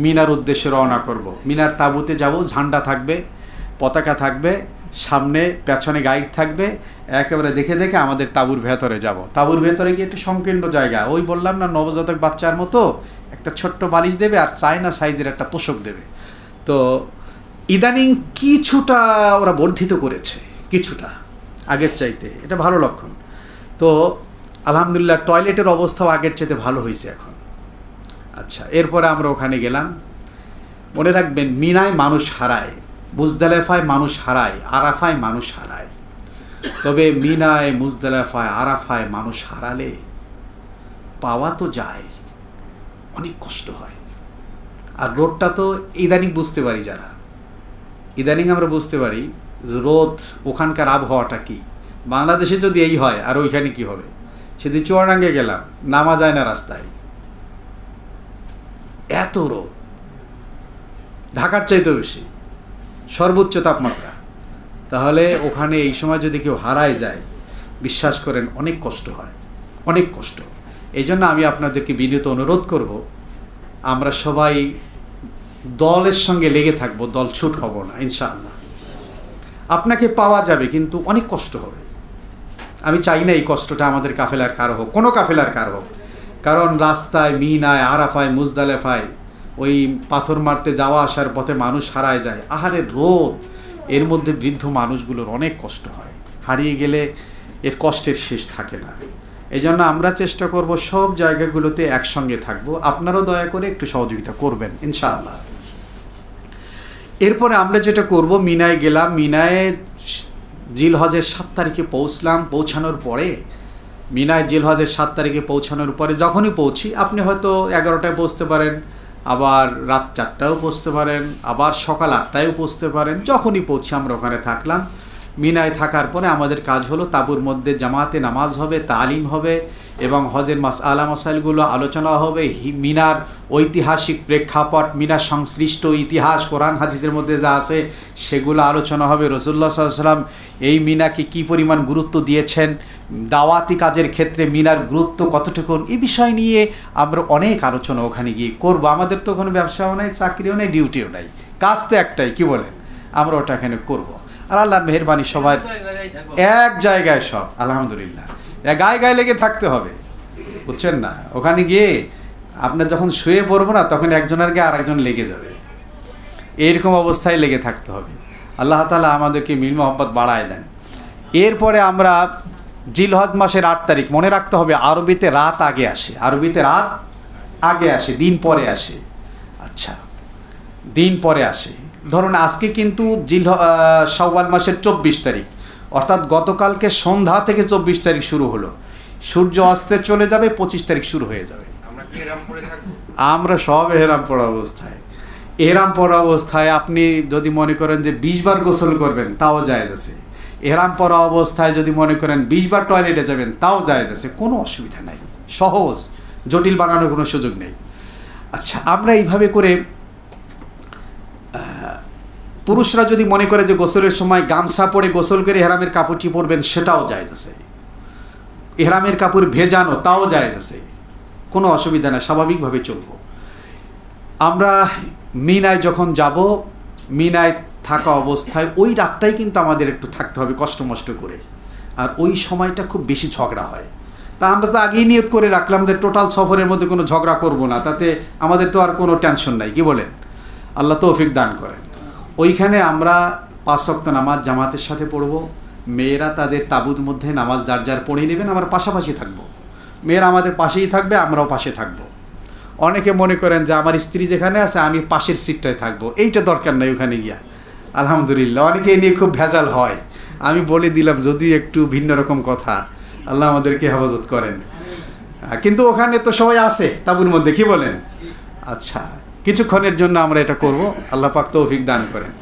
মিনার উদ্দেশ্যে রওনা করব। মিনার তাঁবুতে যাব, ঝান্ডা থাকবে, পতাকা থাকবে, সামনে পেছনে গাইড থাকবে, একেবারে দেখে দেখে আমাদের তাঁবুর ভেতরে যাব। তাঁবুর ভেতরে গিয়ে একটু সংকীর্ণ জায়গা, ওই বললাম না নবজাতক বাচ্চার মতো একটা ছোট্ট বালিশ দেবে আর চায়না সাইজের একটা তোষক দেবে। তো ইদানিং কিছুটা ওরা বর্ধিত করেছে, কিছুটা আগের চাইতে, এটা ভালো লক্ষণ। তো আলহামদুলিল্লাহ টয়লেটের অবস্থাও আগের চাইতে ভালো হয়েছে এখন। আচ্ছা, এরপরে আমরা ওখানে গেলাম। মনে রাখবেন, মিনায় মানুষ হারায়, মুজদালেফায় মানুষ হারায়, আরাফায় মানুষ হারায়। তবে মিনায়, মুজদালেফায়, আরাফায় মানুষ হারালে পাওয়া তো যায়, অনেক কষ্ট হয়। আর রোদটা তো ইদানিং বুঝতে পারি, যারা ইদানিং আমরা বুঝতে পারি রোদ, ওখানকার আবহাওয়াটা কি। বাংলাদেশে যদি এই হয়, আর ওইখানে কি হবে? সেদিন চুয়াডাঙ্গে গেলাম, নামা যায় না রাস্তায়, এত রোদ, ঢাকার চাইতে বেশি সর্বোচ্চ তাপমাত্রা। তাহলে ওখানে এই সময় যদি কেউ হারায় যায়, বিশ্বাস করেন অনেক কষ্ট হয়, অনেক কষ্ট। এই জন্য আমি আপনাদেরকে বিনীত অনুরোধ করব, আমরা সবাই দলের সঙ্গে লেগে থাকবো, দল ছুট হব না ইনশাআল্লাহ। আপনাকে পাওয়া যাবে কিন্তু অনেক কষ্ট হবে। আমি চাই না এই কষ্টটা আমাদের কাফেলার কারো হোক, কোনো কাফেলার কারো হোক। কারণ রাস্তায়, মিনায়, আরাফায়, মুজদালেফায় ওই পাথর মারতে যাওয়া আসার পথে মানুষ হারায় যায়, আহারে রোদ, এর মধ্যে বৃদ্ধ মানুষগুলোর অনেক কষ্ট হয়, হারিয়ে গেলে এর কষ্টের শেষ থাকে না। এই জন্য আমরা চেষ্টা করব সব জায়গাগুলোতে একসঙ্গে থাকবো। আপনারাও দয়া করে একটু সহযোগিতা করবেন ইনশাআল্লাহ। এরপরে আমরা যেটা করব, মিনায় গেলাম, মিনায় জিলহজের 7 তারিখে পৌঁছলাম। পৌঁছানোর পরে মিনায় জিলহজের 7 তারিখে পৌঁছানোর পরে যখনই পৌঁছি, আপনি হয়তো 11টায় পৌঁছতে পারেন, আবার রাত 4টায়ও পৌঁছতে পারেন, আবার সকাল 8টায়ও পৌঁছতে পারেন। যখনই পৌঁছি আমরা ওখানে থাকলাম। মিনায় থাকার পরে আমাদের কাজ হলো তাঁবুর মধ্যে জামাতে নামাজ হবে, তালিম হবে এবং হজের মাসআলা মাসাইলগুলো আলোচনা হবে। মিনার ঐতিহাসিক প্রেক্ষাপট, মিনার সংশ্লিষ্ট ইতিহাস, কোরআন হাদিসের মধ্যে যা আছে সেগুলো আলোচনা হবে। রাসূলুল্লাহ সাল্লাল্লাহু আলাইহি ওয়াসাল্লাম এই মিনাকে কী পরিমাণ গুরুত্ব দিয়েছেন, দাওয়াতি কাজের ক্ষেত্রে মিনার গুরুত্ব কতটুকু, এই বিষয় নিয়ে আমরা অনেক আলোচনা ওখানে গিয়ে করব। আমাদের তো কোনো ব্যবসাও নেই, চাকরিও নেই, ডিউটিও নেই, কাজ তো একটাই, কি বলেন? আমরা ওটা এখানে করব। আর আল্লাহর মেহেরবানি সবাই এক জায়গায়, সব আলহামদুলিল্লাহ গায়ে গায়ে লেগে থাকতে হবে, বুঝছেন না? ওখানে গিয়ে আপনার যখন শুয়ে পড়বো না, তখন একজনের গায়ে আরেকজন লেগে যাবে, এইরকম অবস্থায় লেগে থাকতে হবে। আল্লাহ তাআলা আমাদেরকে মিল মহব্বত বাড়ায় দেন। এরপরে আমরা জিলহজ মাসের 8 তারিখ, মনে রাখতে হবে আরবিতে রাত আগে আসে, আরবিতে রাত আগে আসে, দিন পরে আসে। আচ্ছা, দিন পরে আসে। ধরুন আজকে কিন্তু শাওয়াল মাসের 24 তারিখ, অর্থাৎ গতকালকে সন্ধ্যা থেকে 24 তারিখ শুরু হলো, সূর্য অস্তে চলে যাবে, 25 তারিখ শুরু হয়ে যাবে। আমরা সব এহরাম পরা অবস্থায়, এহরাম পরা অবস্থায় আপনি যদি মনে করেন যে 20 বার গোসল করবেন, তাও জায়েজ আছে। এহরাম পরা অবস্থায় যদি মনে করেন 20 বার টয়লেটে যাবেন, তাও জায়েজ আছে, কোনো অসুবিধা নাই, সহজ, জটিল বানানোর কোনো সুযোগ নেই। আচ্ছা, আমরা এইভাবে করে, পুরুষরা যদি মনে করে যে গোসলের সময় গামছা পরে গোসল করে এহরামের কাপড়টি পরবেন, সেটাও জায়েজ আছে। এহরামের কাপড় ভেজানো, তাও জায়েজ আছে, কোনো অসুবিধা নেই, স্বাভাবিকভাবে চলব। আমরা মিনায় যখন যাব, মিনায় থাকা অবস্থায় ওই রাতটাই কিন্তু আমাদের একটু থাকতে হবে কষ্ট মষ্ট করে, আর ওই সময়টা খুব বেশি ঝগড়া হয়। তা আমরা তো আগেই নিয়ত করে রাখলাম যে টোটাল সফরের মধ্যে কোনো ঝগড়া করব না, তাতে আমাদের তো আর কোনো টেনশন নাই, কি বলেন? আল্লাহ তৌফিক দান করেন। ওইখানে আমরা 5 ওয়াক্ত নামাজ জামাতের সাথে পড়ব। মেয়েরা তাদের তাঁবুর মধ্যে নামাজ যার যার পড়ে নেবেন, আমরা পাশাপাশি থাকবো, মেয়েরা আমাদের পাশেই থাকবে, আমরাও পাশে থাকবো। অনেকে মনে করেন যে আমার স্ত্রী যেখানে আছে আমি পাশের সিটটায় থাকবো, এইটা দরকার নাই ওখানে গিয়া। আলহামদুলিল্লাহ, অনেকে এই নিয়ে খুব ভেজাল হয়। আমি বলে দিলাম যদিও একটু ভিন্ন রকম কথা, আল্লাহ আমাদেরকে হেফাজত করেন। কিন্তু ওখানে তো সবাই আছে তাঁবুর মধ্যে, কি বলেন? আচ্ছা, কিছুক্ষণের জন্য আমরা এটা করব, আল্লাহ পাক তৌফিক দান করেন।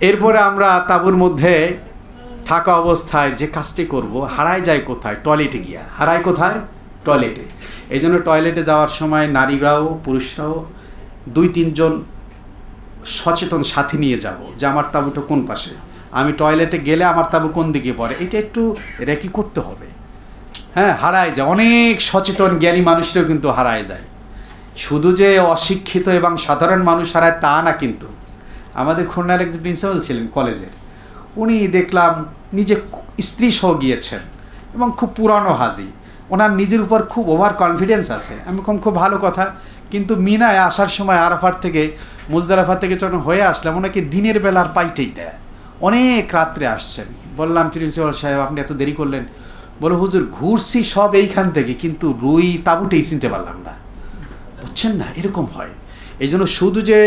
এরপরে আমরা তাঁবুর মধ্যে থাকা অবস্থায় যে কাজটি করব, হারায় যায় কোথায়? টয়লেটে গিয়া। হারায় কোথায়? টয়লেটে। এই জন্য টয়লেটে যাওয়ার সময় নারীরাও পুরুষরাও 2-3 জন সচেতন সাথী নিয়ে যাব যে আমার তাঁবুটা কোন পাশে, আমি টয়লেটে গেলে আমার তাঁবু কোন দিকে পড়ে, এটা একটু রেকি করতে হবে। হ্যাঁ, হারায় যায়। অনেক সচেতন জ্ঞানী মানুষরাও কিন্তু হারায় যায়। শুধু যে অশিক্ষিত এবং সাধারণ মানুষ হারায় তা না, কিন্তু আমাদের খুলনার একজন প্রিন্সিপাল ছিলেন কলেজের, উনি দেখলাম নিজে স্ত্রী সহ গিয়েছেন এবং খুব পুরানো হাজি, ওনার নিজের উপর খুব ওভার কনফিডেন্স আছে। আমি খুব ভালো কথা, কিন্তু মিনায় আসার সময় আরাফাত থেকে মুজদালিফা থেকে যখন হয়ে আসলাম, ওনাকে দিনের বেলার পাইটেই দেয়। অনেক রাত্রে আসছেন। বললাম, প্রিন্সিপাল সাহেব আপনি এত দেরি করলেন? বলো, হুজুর ঘুরছি সব এইখান থেকে, কিন্তু রুই তাঁবুটাই চিনতে পারলাম না। বুঝছেন না, এরকম হয়। এই জন্য শুধু যে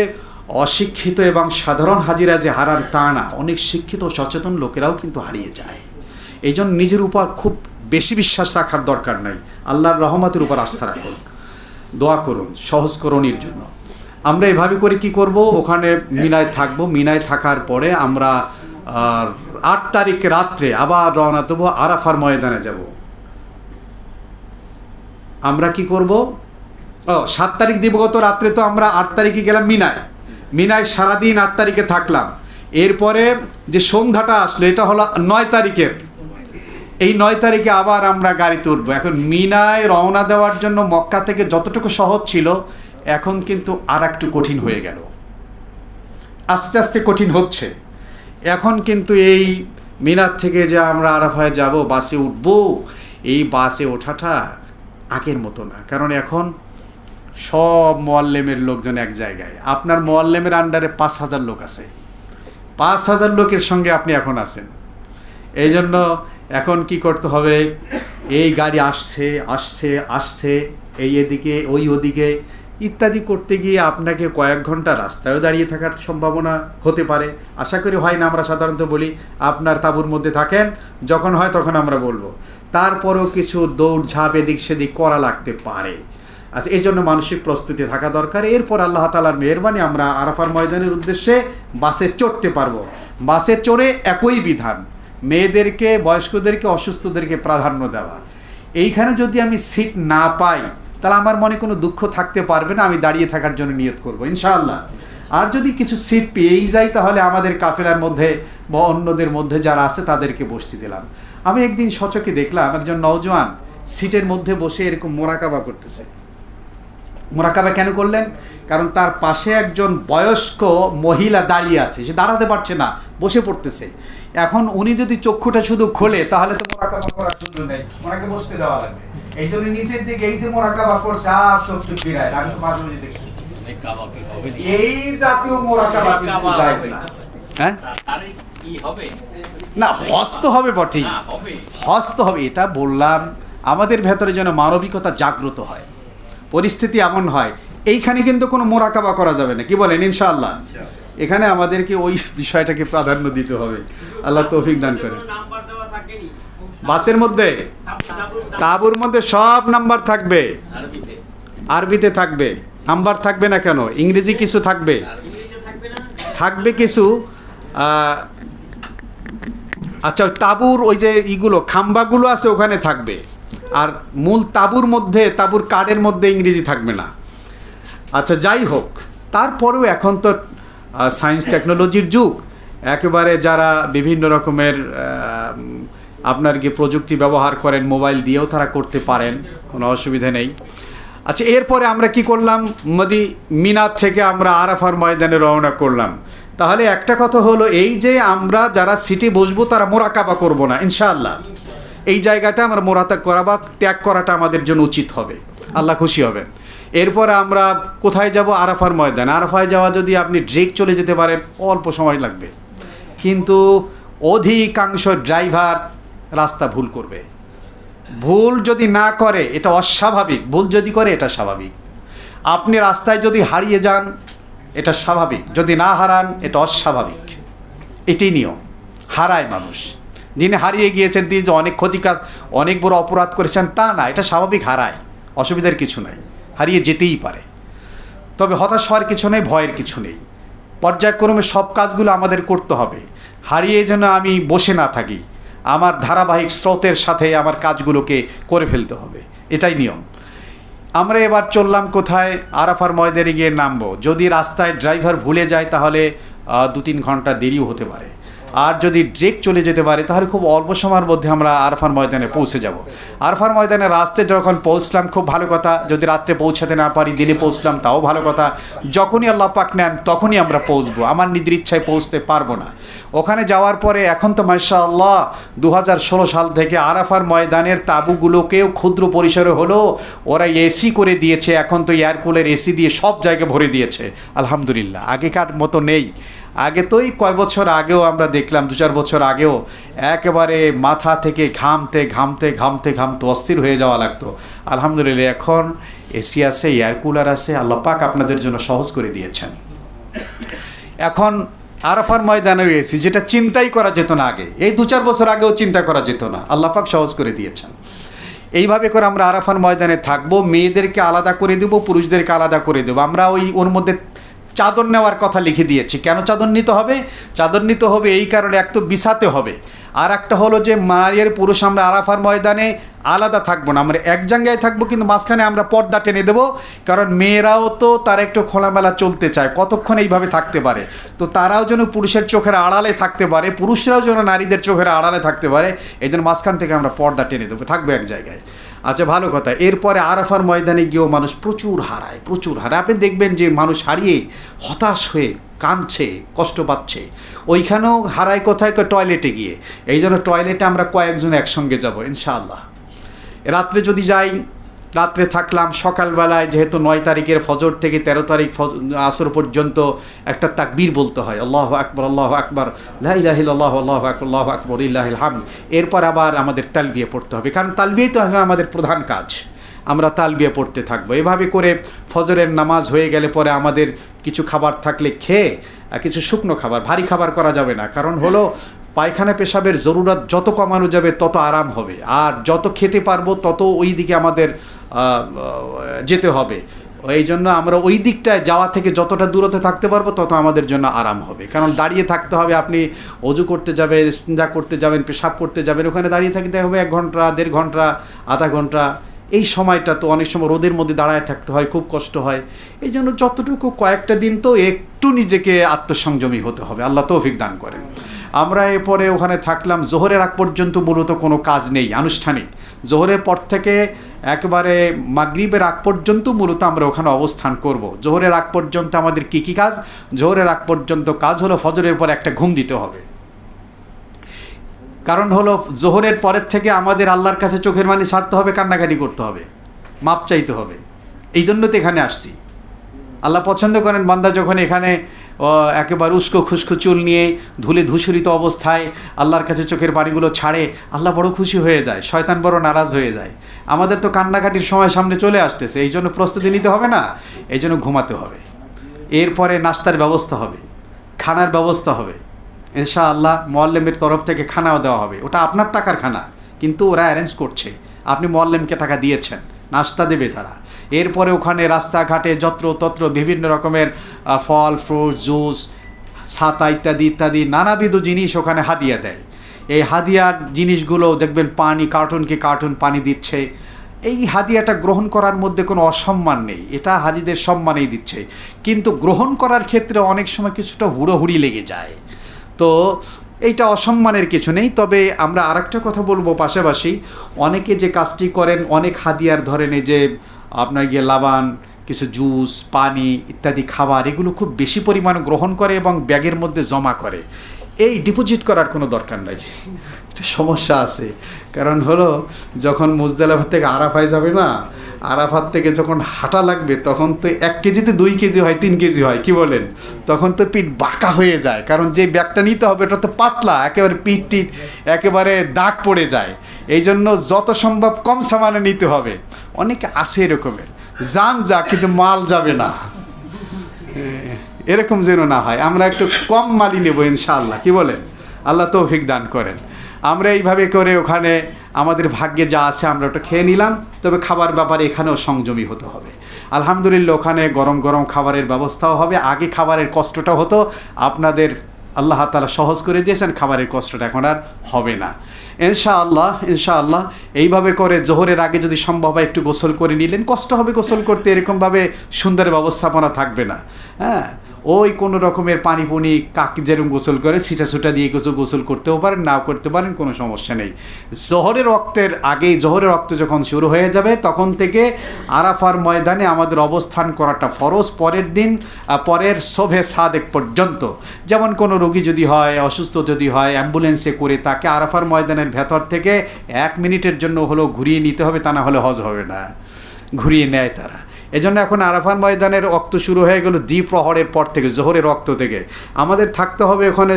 অশিক্ষিত এবং সাধারণ হাজিরা যে হারান তা না, অনেক শিক্ষিত সচেতন লোকেরাও কিন্তু হারিয়ে যায়। এই জন্য নিজের উপর খুব বেশি বিশ্বাস রাখার দরকার নাই, আল্লাহর রহমতের উপর আস্থা রাখুন, দোয়া করুন সহজকরণের জন্য। আমরা এভাবে করে কি করব, ওখানে মিনায় থাকবো। মিনায় থাকার পরে আমরা 8 তারিখ রাত্রে আবার রওনা দেবো, আরাফার ময়দানে যাব। আমরা কি করব? 7 তারিখ দিবগত রাত্রে তো আমরা 8 তারিখে গেলাম মিনায়। মিনায় সারাদিন 8 তারিখে থাকলাম। এরপরে যে সন্ধ্যাটা আসলো এটা হলো 9 তারিখের। এই 9 তারিখে আবার আমরা গাড়িতে উঠবো। এখন মিনায় রওনা দেওয়ার জন্য মক্কা থেকে যতটুকু সহজ ছিল, এখন কিন্তু আর একটু কঠিন হয়ে গেল, আস্তে আস্তে কঠিন হচ্ছে। এখন কিন্তু এই মিনার থেকে যে আমরা আরাফায় যাব, বাসে উঠব, এই বাসে ওঠাটা আগের মতো না। কারণ এখন সব মোয়াল্লেমের লোকজন এক জায়গায়। আপনার মোয়াল্লেমের আন্ডারে 5,000 লোক আছে, 5,000 লোকের সঙ্গে আপনি এখন আছেন। এই জন্য এখন কি করতে হবে, এই গাড়ি আসছে আসছে আসছে, এই এদিকে ওই ওদিকে ইত্যাদি করতে গিয়ে আপনাকে কয়েক ঘন্টা রাস্তায়ও দাঁড়িয়ে থাকার সম্ভাবনা হতে পারে। আশা করি হয় না, আমরা সাধারণত বলি আপনার তাঁবুর মধ্যে থাকেন, যখন হয় তখন আমরা বলবো। তারপরেও কিছু দৌড়ঝাঁপ এদিক সেদিক করা লাগতে পারে। আচ্ছা, এই জন্য মানসিক প্রস্তুতি থাকা দরকার। এরপর আল্লাহ তাআলার মেহেরবানি আমরা আরাফার ময়দানের উদ্দেশ্যে বাসে চড়তে পারবো। বাসে চড়ে একই বিধান, মেয়েদেরকে, বয়স্কদেরকে, অসুস্থদেরকে প্রাধান্য দেওয়া। এইখানে যদি আমি সিট না পাই তাহলে আমার মনে কোনো দুঃখ থাকতে পারবে না, আমি দাঁড়িয়ে থাকার জন্য নিয়ত করবো ইনশাআল্লাহ। আর যদি কিছু সিট পেয়েই যাই তাহলে আমাদের কাফেলার মধ্যে বা অন্যদের মধ্যে যারা আছে তাদেরকে বসতে দিলাম। আমি একদিন সচকে দেখলাম একজন নওজোয়ান সিটের মধ্যে বসে এরকম মোরাকাবা করতেছে। মোরাকাবা কেন করলেন? কারণ তার পাশে একজন বয়স্ক মহিলা দাঁড়িয়ে আছে, সে দাঁড়াতে পারছে না, বসে পড়তেছে। এখন উনি যদি চক্ষুটা শুধু খোলে তাহলে তো মোরাকাবা করার সুযোগ নেই, ওনাকে বসতে দেওয়া লাগবে। এই জন্য নিচের দিকে এই যে মোরাকাবা করছে আর চোখ ফিরায়, আমি তো মাঝে মাঝে দেখতেছি এই জাতীয় মোরাকাবা কিন্তু জায়েজ না। হ্যাঁ, না হস্ত হবে বটেই, হস্ত হবে। এটা বললাম আমাদের ভেতরে যেন মানবিকতা জাগ্রত হয়, পরিস্থিতি এমন হয়। এইখানে কিন্তু কোনো মোরাকাবা করা যাবে না, কি বলেন? ইনশাআল্লাহ এখানে আমাদেরকে ওই বিষয়টাকে প্রাধান্য দিতে হবে। আল্লাহ তৌফিক দান করেন। বাসের মধ্যে, তাঁবুর মধ্যে সব নাম্বার থাকবে, আরবিতে থাকবে। নাম্বার থাকবে না কেন? ইংরেজি কিছু থাকবে, থাকবে কিছু। আচ্ছা, তাঁবুর ওই যে ইগুলো খাম্বাগুলো আছে ওখানে থাকবে, আর মূল তাঁবুর মধ্যে, তাঁবুর কার্ডের মধ্যে ইংরেজি থাকবে না। আচ্ছা, যাই হোক, তারপরেও এখন তো সায়েন্স টেকনোলজির যুগ, একেবারে যারা বিভিন্ন রকমের আপনার কি প্রযুক্তি ব্যবহার করেন, মোবাইল দিয়েও তারা করতে পারেন, কোনো অসুবিধা নেই। আচ্ছা, এরপরে আমরা কি করলাম? মিনার থেকে আমরা আরাফার ময়দানে রওনা করলাম। তাহলে একটা কথা হলো এই যে আমরা যারা সিটে বসবো তারা মোরাকাবা করব না ইনশাআল্লাহ। এই জায়গাটা আমরা মোরাকাবা করা বা ত্যাগ করাটা আমাদের জন্য উচিত হবে, আল্লাহ খুশি হবেন। এরপরে আমরা কোথায় যাব? আরাফার ময়দান। আরাফায় যাওয়া যদি আপনি ডিরেক্ট চলে যেতে পারেন অল্প সময় লাগবে, কিন্তু অধিকাংশ ড্রাইভার রাস্তা ভুল করবে। ভুল যদি না করে এটা অস্বাভাবিক, ভুল যদি করে এটা স্বাভাবিক। আপনি রাস্তায় যদি হারিয়ে যান এটা স্বাভাবিক, যদি না হারান এটা অস্বাভাবিক। এটাই নিয়ম, হারায় মানুষ। যিনি হারিয়ে গিয়েছেন তিনি যে অনেক ক্ষতিকাজ, অনেক বড় অপরাধ করেছেন তা না, এটা স্বাভাবিক, হারায়, অসুবিধার কিছু নাই, হারিয়ে যেতেই পারে। তবে হতাশ হওয়ার কিছু নেই, ভয়ের কিছু নেই। পর্যায়ক্রমে সব কাজগুলো আমাদের করতে হবে, হারিয়ে যেন আমি বসে না থাকি, আমার ধারাবাহিক স্রোতের সাথে আমার কাজগুলোকে করে ফেলতে হবে, এটাই নিয়ম। আমরা এবার চললাম কোথায়? আরাফার ময়দানে গিয়ে নামবো। যদি রাস্তায় ড্রাইভার ভুলে যায় তাহলে 2-3 ঘন্টা দেরিও হতে পারে, আর যদি ড্রেক চলে যেতে পারে তাহলে খুব অল্প সময়ের মধ্যে আমরা আরাফার ময়দানে পৌঁছে যাব। আরাফার ময়দানে রাস্তায় যখন পৌঁছলাম খুব ভালো কথা, যদি রাত্রে পৌঁছাতে না পারি দিনে পৌঁছলাম তাও ভালো কথা। যখনই আল্লাহ পাক নেন তখনই আমরা পৌঁছবো, আমার নিজের ইচ্ছায় পৌঁছতে পারবো না। ওখানে যাওয়ার পরে এখন তো মাশাআল্লাহ 2016 সাল থেকে আরাফার ময়দানের তাঁবুগুলোকেও ক্ষুদ্র পরিসরে হলেও ওরা এসি করে দিয়েছে, এখন তো এয়ার কুলার এসি দিয়ে সব জায়গায় ভরে দিয়েছে আলহামদুলিল্লাহ। আগেকার মতো নেই, আগে তো এই কয় বছর আগেও আমরা দেখলাম, 2-4 বছর আগেও একেবারে মাথা থেকে ঘামতে ঘামতে ঘামতে ঘামতে অস্থির হয়ে যাওয়া লাগতো। আলহামদুলিল্লাহ এখন এসি আছে, এয়ার কুলার আছে, আল্লাহ পাক আপনাদের জন্য সহজ করে দিয়েছেন। এখন আরাফার ময়দানে এসি, যেটা চিন্তাই করা যেত না আগে, এই 2-4 বছর আগেও চিন্তা করা যেত না, আল্লাহ পাক সহজ করে দিয়েছেন। এইভাবে করে আমরা আরাফার ময়দানে থাকবো, মেয়েদেরকে আলাদা করে দেবো, পুরুষদেরকে আলাদা করে দেবো। আমরা ওর মধ্যে চাদর নেওয়ার কথা লিখে দিয়েছি। কেন চাদর নিতে হবে? চাদর নিতে হবে এই কারণে, এক তো বিছাতে হবে, আর একটা হলো যে নারী আর পুরুষ আমরা আরাফার ময়দানে আলাদা থাকবো না, আমরা এক জায়গায় থাকবো, কিন্তু মাঝখানে আমরা পর্দা টেনে দেবো। কারণ মেয়েরাও তো তারা একটু খোলামেলা চলতে চায়, কতক্ষণ এইভাবে থাকতে পারে, তো তারাও যেন পুরুষের চোখের আড়ালে থাকতে পারে, পুরুষরাও যেন নারীদের চোখের আড়ালে থাকতে পারে, এই জন্য মাঝখান থেকে আমরা পর্দা টেনে দেবো, থাকবে এক জায়গায়। আচ্ছা ভালো কথা। এরপরে আরাফার ময়দানে গিয়েও মানুষ প্রচুর হারায়, প্রচুর হারায়। আপনি দেখবেন যে মানুষ হারিয়ে হতাশ হয়ে কাঁদছে, কষ্ট পাচ্ছে। ওইখানেও হারায় কোথায়? টয়লেটে গিয়ে। এই জন্য টয়লেটে আমরা কয়েকজন একসঙ্গে যাব ইনশাআল্লাহ। রাত্রে যদি যাই, রাত্রে থাকলাম, সকালবেলায় যেহেতু 9 তারিখের ফজর থেকে 13 তারিখ আসর পর্যন্ত একটা তাকবীর বলতে হয়, আল্লাহু আকবার আল্লাহু আকবার লা ইলাহা ইল্লাল্লাহু আল্লাহু আকবার আল্লাহু আকবার লিল্লাহিল হামদ। এরপর আবার আমাদের তালবিয়া পড়তে হবে, কারণ তালবিয়াই তো আমাদের প্রধান কাজ। আমরা তালবিয়া পড়তে থাকবো। এভাবে করে ফজরের নামাজ হয়ে গেলে পরে আমাদের কিছু খাবার থাকলে খেয়ে, কিছু শুকনো খাবার, ভারী খাবার করা যাবে না, কারণ হলো পায়খানা পেশাবের জরুরত যত কমানো যাবে তত আরাম হবে, আর যত খেতে পারবো তত ওই দিকে আমাদের যেতে হবে। এই জন্য আমরা ওই দিকটায় যাওয়া থেকে যতটা দূরতে থাকতে পারবো তত আমাদের জন্য আরাম হবে। কারণ দাঁড়িয়ে থাকতে হবে, আপনি অজু করতে যাবেন, ইস্তিনজা করতে যাবেন, পেশাব করতে যাবেন, ওখানে দাঁড়িয়ে থাকতে হবে 1 ঘন্টা, 1.5 ঘন্টা, আধা ঘন্টা। এই সময়টা তো অনেক সময় রোদের মধ্যে দাঁড়ায় থাকতে হয়, খুব কষ্ট হয়। এই জন্য যতটুকু কয়েকটা দিন তো একটু নিজেকে আত্মসংযমী হতে হবে, আল্লাহ তৌফিক দান করেন। আমরা এরপরে ওখানে থাকলাম, জোহরের আগ পর্যন্ত মূলত কোনো কাজ নেই আনুষ্ঠানিক। জোহরের পর থেকে একেবারে মাগরিবের আগ পর্যন্ত মূলত আমরা ওখানে অবস্থান করব। জোহরের আগ পর্যন্ত আমাদের কী কী কাজ? জোহরের আগ পর্যন্ত কাজ হলো ফজরের পর একটা ঘুম দিতে হবে। কারণ হলো জোহরের পরের থেকে আমাদের আল্লাহর কাছে চোখের পানি ছাড়তে হবে, কান্নাকাটি করতে হবে, মাপ চাইতে হবে। এই জন্য তো এখানে আসছি। আল্লাহ পছন্দ করেন বান্দা যখন এখানে একেবারে উস্কো খুস্কো চুল নিয়ে ধুলে ধূসরিত অবস্থায় আল্লাহর কাছে চোখের পানিগুলো ছাড়ে, আল্লাহ বড় খুশি হয়ে যায়, শয়তান বড় নারাজ হয়ে যায়। আমাদের তো কান্নাকাটির সময় সামনে চলে আসতেছে, এই জন্য প্রস্তুতি নিতে হবে না, এই জন্য ঘুমাতে হবে। এরপরে নাস্তার ব্যবস্থা হবে, খানার ব্যবস্থা হবে ইনশাআল্লাহ। মুআল্লিমের তরফ থেকে খানাও দেওয়া হবে, ওটা আপনার টাকার খানা, কিন্তু ওরা অ্যারেঞ্জ করছে, আপনি মুআল্লিমকে টাকা দিয়েছেন, নাস্তা দেবে তারা। এরপরে ওখানে রাস্তাঘাটে যত্রতত্র বিভিন্ন রকমের ফল, ফ্রুট, জুস, ছাতা ইত্যাদি ইত্যাদি নানাবিধ জিনিস ওখানে হাদিয়া দেয়। এই হাদিয়ার জিনিসগুলো দেখবেন পানি, কার্টুনকে কার্টুন পানি দিচ্ছে। এই হাদিয়াটা গ্রহণ করার মধ্যে কোনো অসম্মান নেই, এটা হাজিদের সম্মানেই দিচ্ছে, কিন্তু গ্রহণ করার ক্ষেত্রে অনেক সময় কিছুটা হুড়োহুড়ি লেগে যায়। তো এইটা অসম্মানের কিছু নেই। তবে আমরা আরেকটা কথা বলবো, পাশাপাশি অনেকে যে কাজটি করেন, অনেক হাদিয়ার ধরেন এই যে আপনার গিয়ে লাবান, কিছু জুস, পানি ইত্যাদি খাবার, এগুলো খুব বেশি পরিমাণ গ্রহণ করে এবং ব্যাগের মধ্যে জমা করে। এই ডিপোজিট করার কোনো দরকার নাই, এটা সমস্যা আছে। কারণ হলো যখন মুজদালিফা থেকে আরাফায় যাবে না, আরাফাত থেকে যখন হাঁটা লাগবে তখন তো 1 কেজিতে 2 কেজি হয়, 3 কেজি হয়, কি বলেন? তখন তো পিঠ বাঁকা হয়ে যায়, কারণ যে ব্যাগটা নিতে হবে ওটা তো পাতলা, একেবারে পিঠ টিট একেবারে দাগ পড়ে যায়। এই জন্য যত সম্ভব কম সামানে নিতে হবে। অনেকে আছে এরকমের, জান যা কিন্তু মাল যাবে না, এরকম যেন না হয়। আমরা একটু কম মালই নেব ইনশাআল্লাহ, কি বলেন? আল্লাহ তৌফিক দান করেন। আমরা এইভাবে করে ওখানে আমাদের ভাগ্যে যা আছে আমরা ওটা খেয়ে নিলাম। তবে খাবার ব্যাপারে এখানেও সংযমী হতে হবে। আলহামদুলিল্লাহ ওখানে গরম গরম খাবারের ব্যবস্থাও হবে। আগে খাবারের কষ্টটা হতো, আপনাদের আল্লাহ তাআলা সহজ করে দিয়েছেন, খাবারের কষ্টটা এখন আর হবে না ইনশাআল্লাহ। ইনশাআল্লাহ এইভাবে করে জোহরের আগে যদি সম্ভব হয় একটু গোসল করে নিলেন, কষ্ট হবে গোসল করতে, এরকমভাবে সুন্দর ব্যবস্থাপনা থাকবে না। হ্যাঁ, ওই কোনো রকমের পানি পুনি কাকি যেরকম গোসল করে ছিটা ছুটা দিয়ে গোসল করতেও পারেন, নাও করতে পারেন, কোনো সমস্যা নেই। জোহরের ওয়াক্তের আগেই, জোহরের ওয়াক্ত যখন শুরু হয়ে যাবে তখন থেকে আরাফার ময়দানে আমাদের অবস্থান করাটা ফরজ। পরের দিন, পরের শোভে সাদেক পর্যন্ত। যেমন কোনো রোগী যদি হয়, অসুস্থ যদি হয়, অ্যাম্বুলেন্সে করে তাকে আরাফার ময়দানের ভেতর থেকে 1 মিনিটের জন্য হলেও ঘুরিয়ে নিতে হবে, তা না হলে হজ হবে না। ঘুরিয়ে নেয় তারা। এজন্য এখন আরাফার ময়দানের ওয়াক্ত শুরু হয়ে গেল দ্বিপ্রহরের পর থেকে, জোহরের ওয়াক্ত থেকে। আমাদের থাকতে হবে ওখানে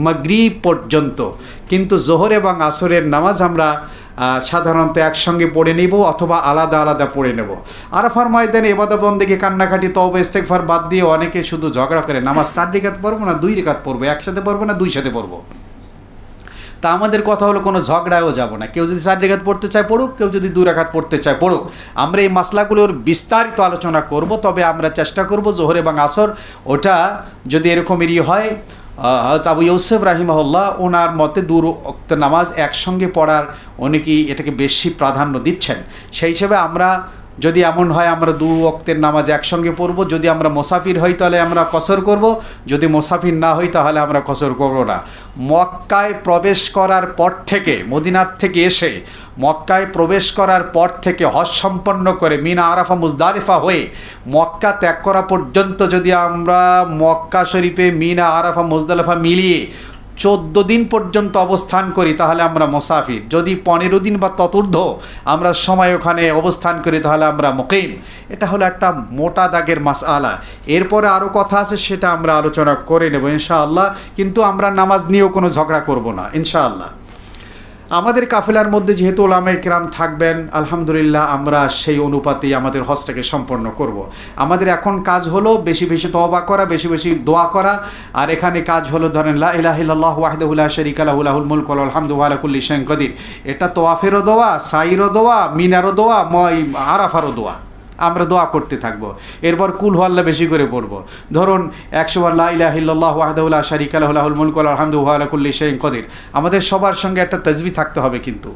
মাগরিব পর্যন্ত। কিন্তু জোহর এবং আসরের নামাজ আমরা সাধারণত একসঙ্গে পড়ে নিব অথবা আলাদা আলাদা পড়ে নেব। আরাফার ময়দানে ইবাদত বন্দেগী, কান্নাকাটি, তওবা ইস্তেগফার বাদ দিয়ে অনেকে শুধু ঝগড়া করে, নামাজ 4 রাকাত পড়বো না 2 রাকাত পড়বো, একসাথে পড়বো না 2 সাথে পড়বো। তা আমাদের কথা হলো কোনো ঝগড়ায়ও যাব না। কেউ যদি 4 রাকাত পড়তে চায় পড়ুক, কেউ যদি 2 রাকাত পড়তে চায় পড়ুক। আমরা এই মাসলাগুলোর বিস্তারিত আলোচনা করব। তবে আমরা চেষ্টা করব জোহর এবং আসর ওটা যদি এরকমেরই হয়, আবু ইউসুফ রাহিমাহুল্লাহ ওনার মতে 2 ওয়াক্ত নামাজ একসঙ্গে পড়ার অনেকেই এটাকে বেশি প্রাধান্য দিচ্ছেন। সেই হিসেবে আমরা যদি এমন হয় আমরা 2 ওয়াক্তের নামাজ একসঙ্গে পড়ব। যদি আমরা মুসাফির হই তাহলে আমরা কসর করব, যদি মুসাফির না হই তাহলে আমরা কসর করব না। মক্কায় প্রবেশ করার পর থেকে, মদিনার থেকে এসে মক্কায় প্রবেশ করার পর থেকে হজ সম্পন্ন করে মিনা, আরাফা, মুজদালিফা হয়ে মক্কা ত্যাগ করা পর্যন্ত যদি আমরা মক্কা শরীফে মিনা, আরাফা, মুজদালিফা মিলিয়ে 14 দিন পর্যন্ত অবস্থান করি তাহলে আমরা মুসাফির। যদি 15 দিন বা ততোর্ধ্ব আমরা সময় ওখানে অবস্থান করি তাহলে আমরা মুকিম। এটা হলো একটা মোটা দাগের মাসআলা। এরপরে আরও কথা আছে, সেটা আমরা আলোচনা করে নেব ইনশাআল্লাহ। কিন্তু আমরা নামাজ নিয়েও কোনো ঝগড়া করব না ইনশাআল্লাহ। আমাদের কাফেলার মধ্যে যেহেতু ওলামায়ে কেরাম থাকবেন, আলহামদুলিল্লাহ আমরা সেই অনুপাতেই আমাদের হজটাকে সম্পন্ন করব। আমাদের এখন কাজ হলো বেশি বেশি তওবা করা, বেশি বেশি দোয়া করা। আর এখানে কাজ হলো ধরেন লা ইলাহা ইল্লাল্লাহু ওয়াহদাহু লা শারীকা লাহু লাহুল মুলকু ওয়া লাহুল হামদু ওয়া আলা কুল্লি শাইইন কাদির। এটা তওয়াফেরও দোয়া, সাইরও দোয়া, মিনারও দোয়া, আরাফারও দোয়া। আমরা দোয়া করতে থাকবো। এরপর কুল হু আল্লাহ বেশি করে পড়বো। ধরুন 100 বার লা ইলাহা ইল্লাল্লাহু ওয়াহদাহু লা শারীকা লাহু লাহুল মুলকু ওয়া লাহুল হামদু ওয়া আলা কুল্লি শাইইন কাদির। আমাদের সবার সঙ্গে একটা তাসবিহ থাকতে হবে, কিন্তু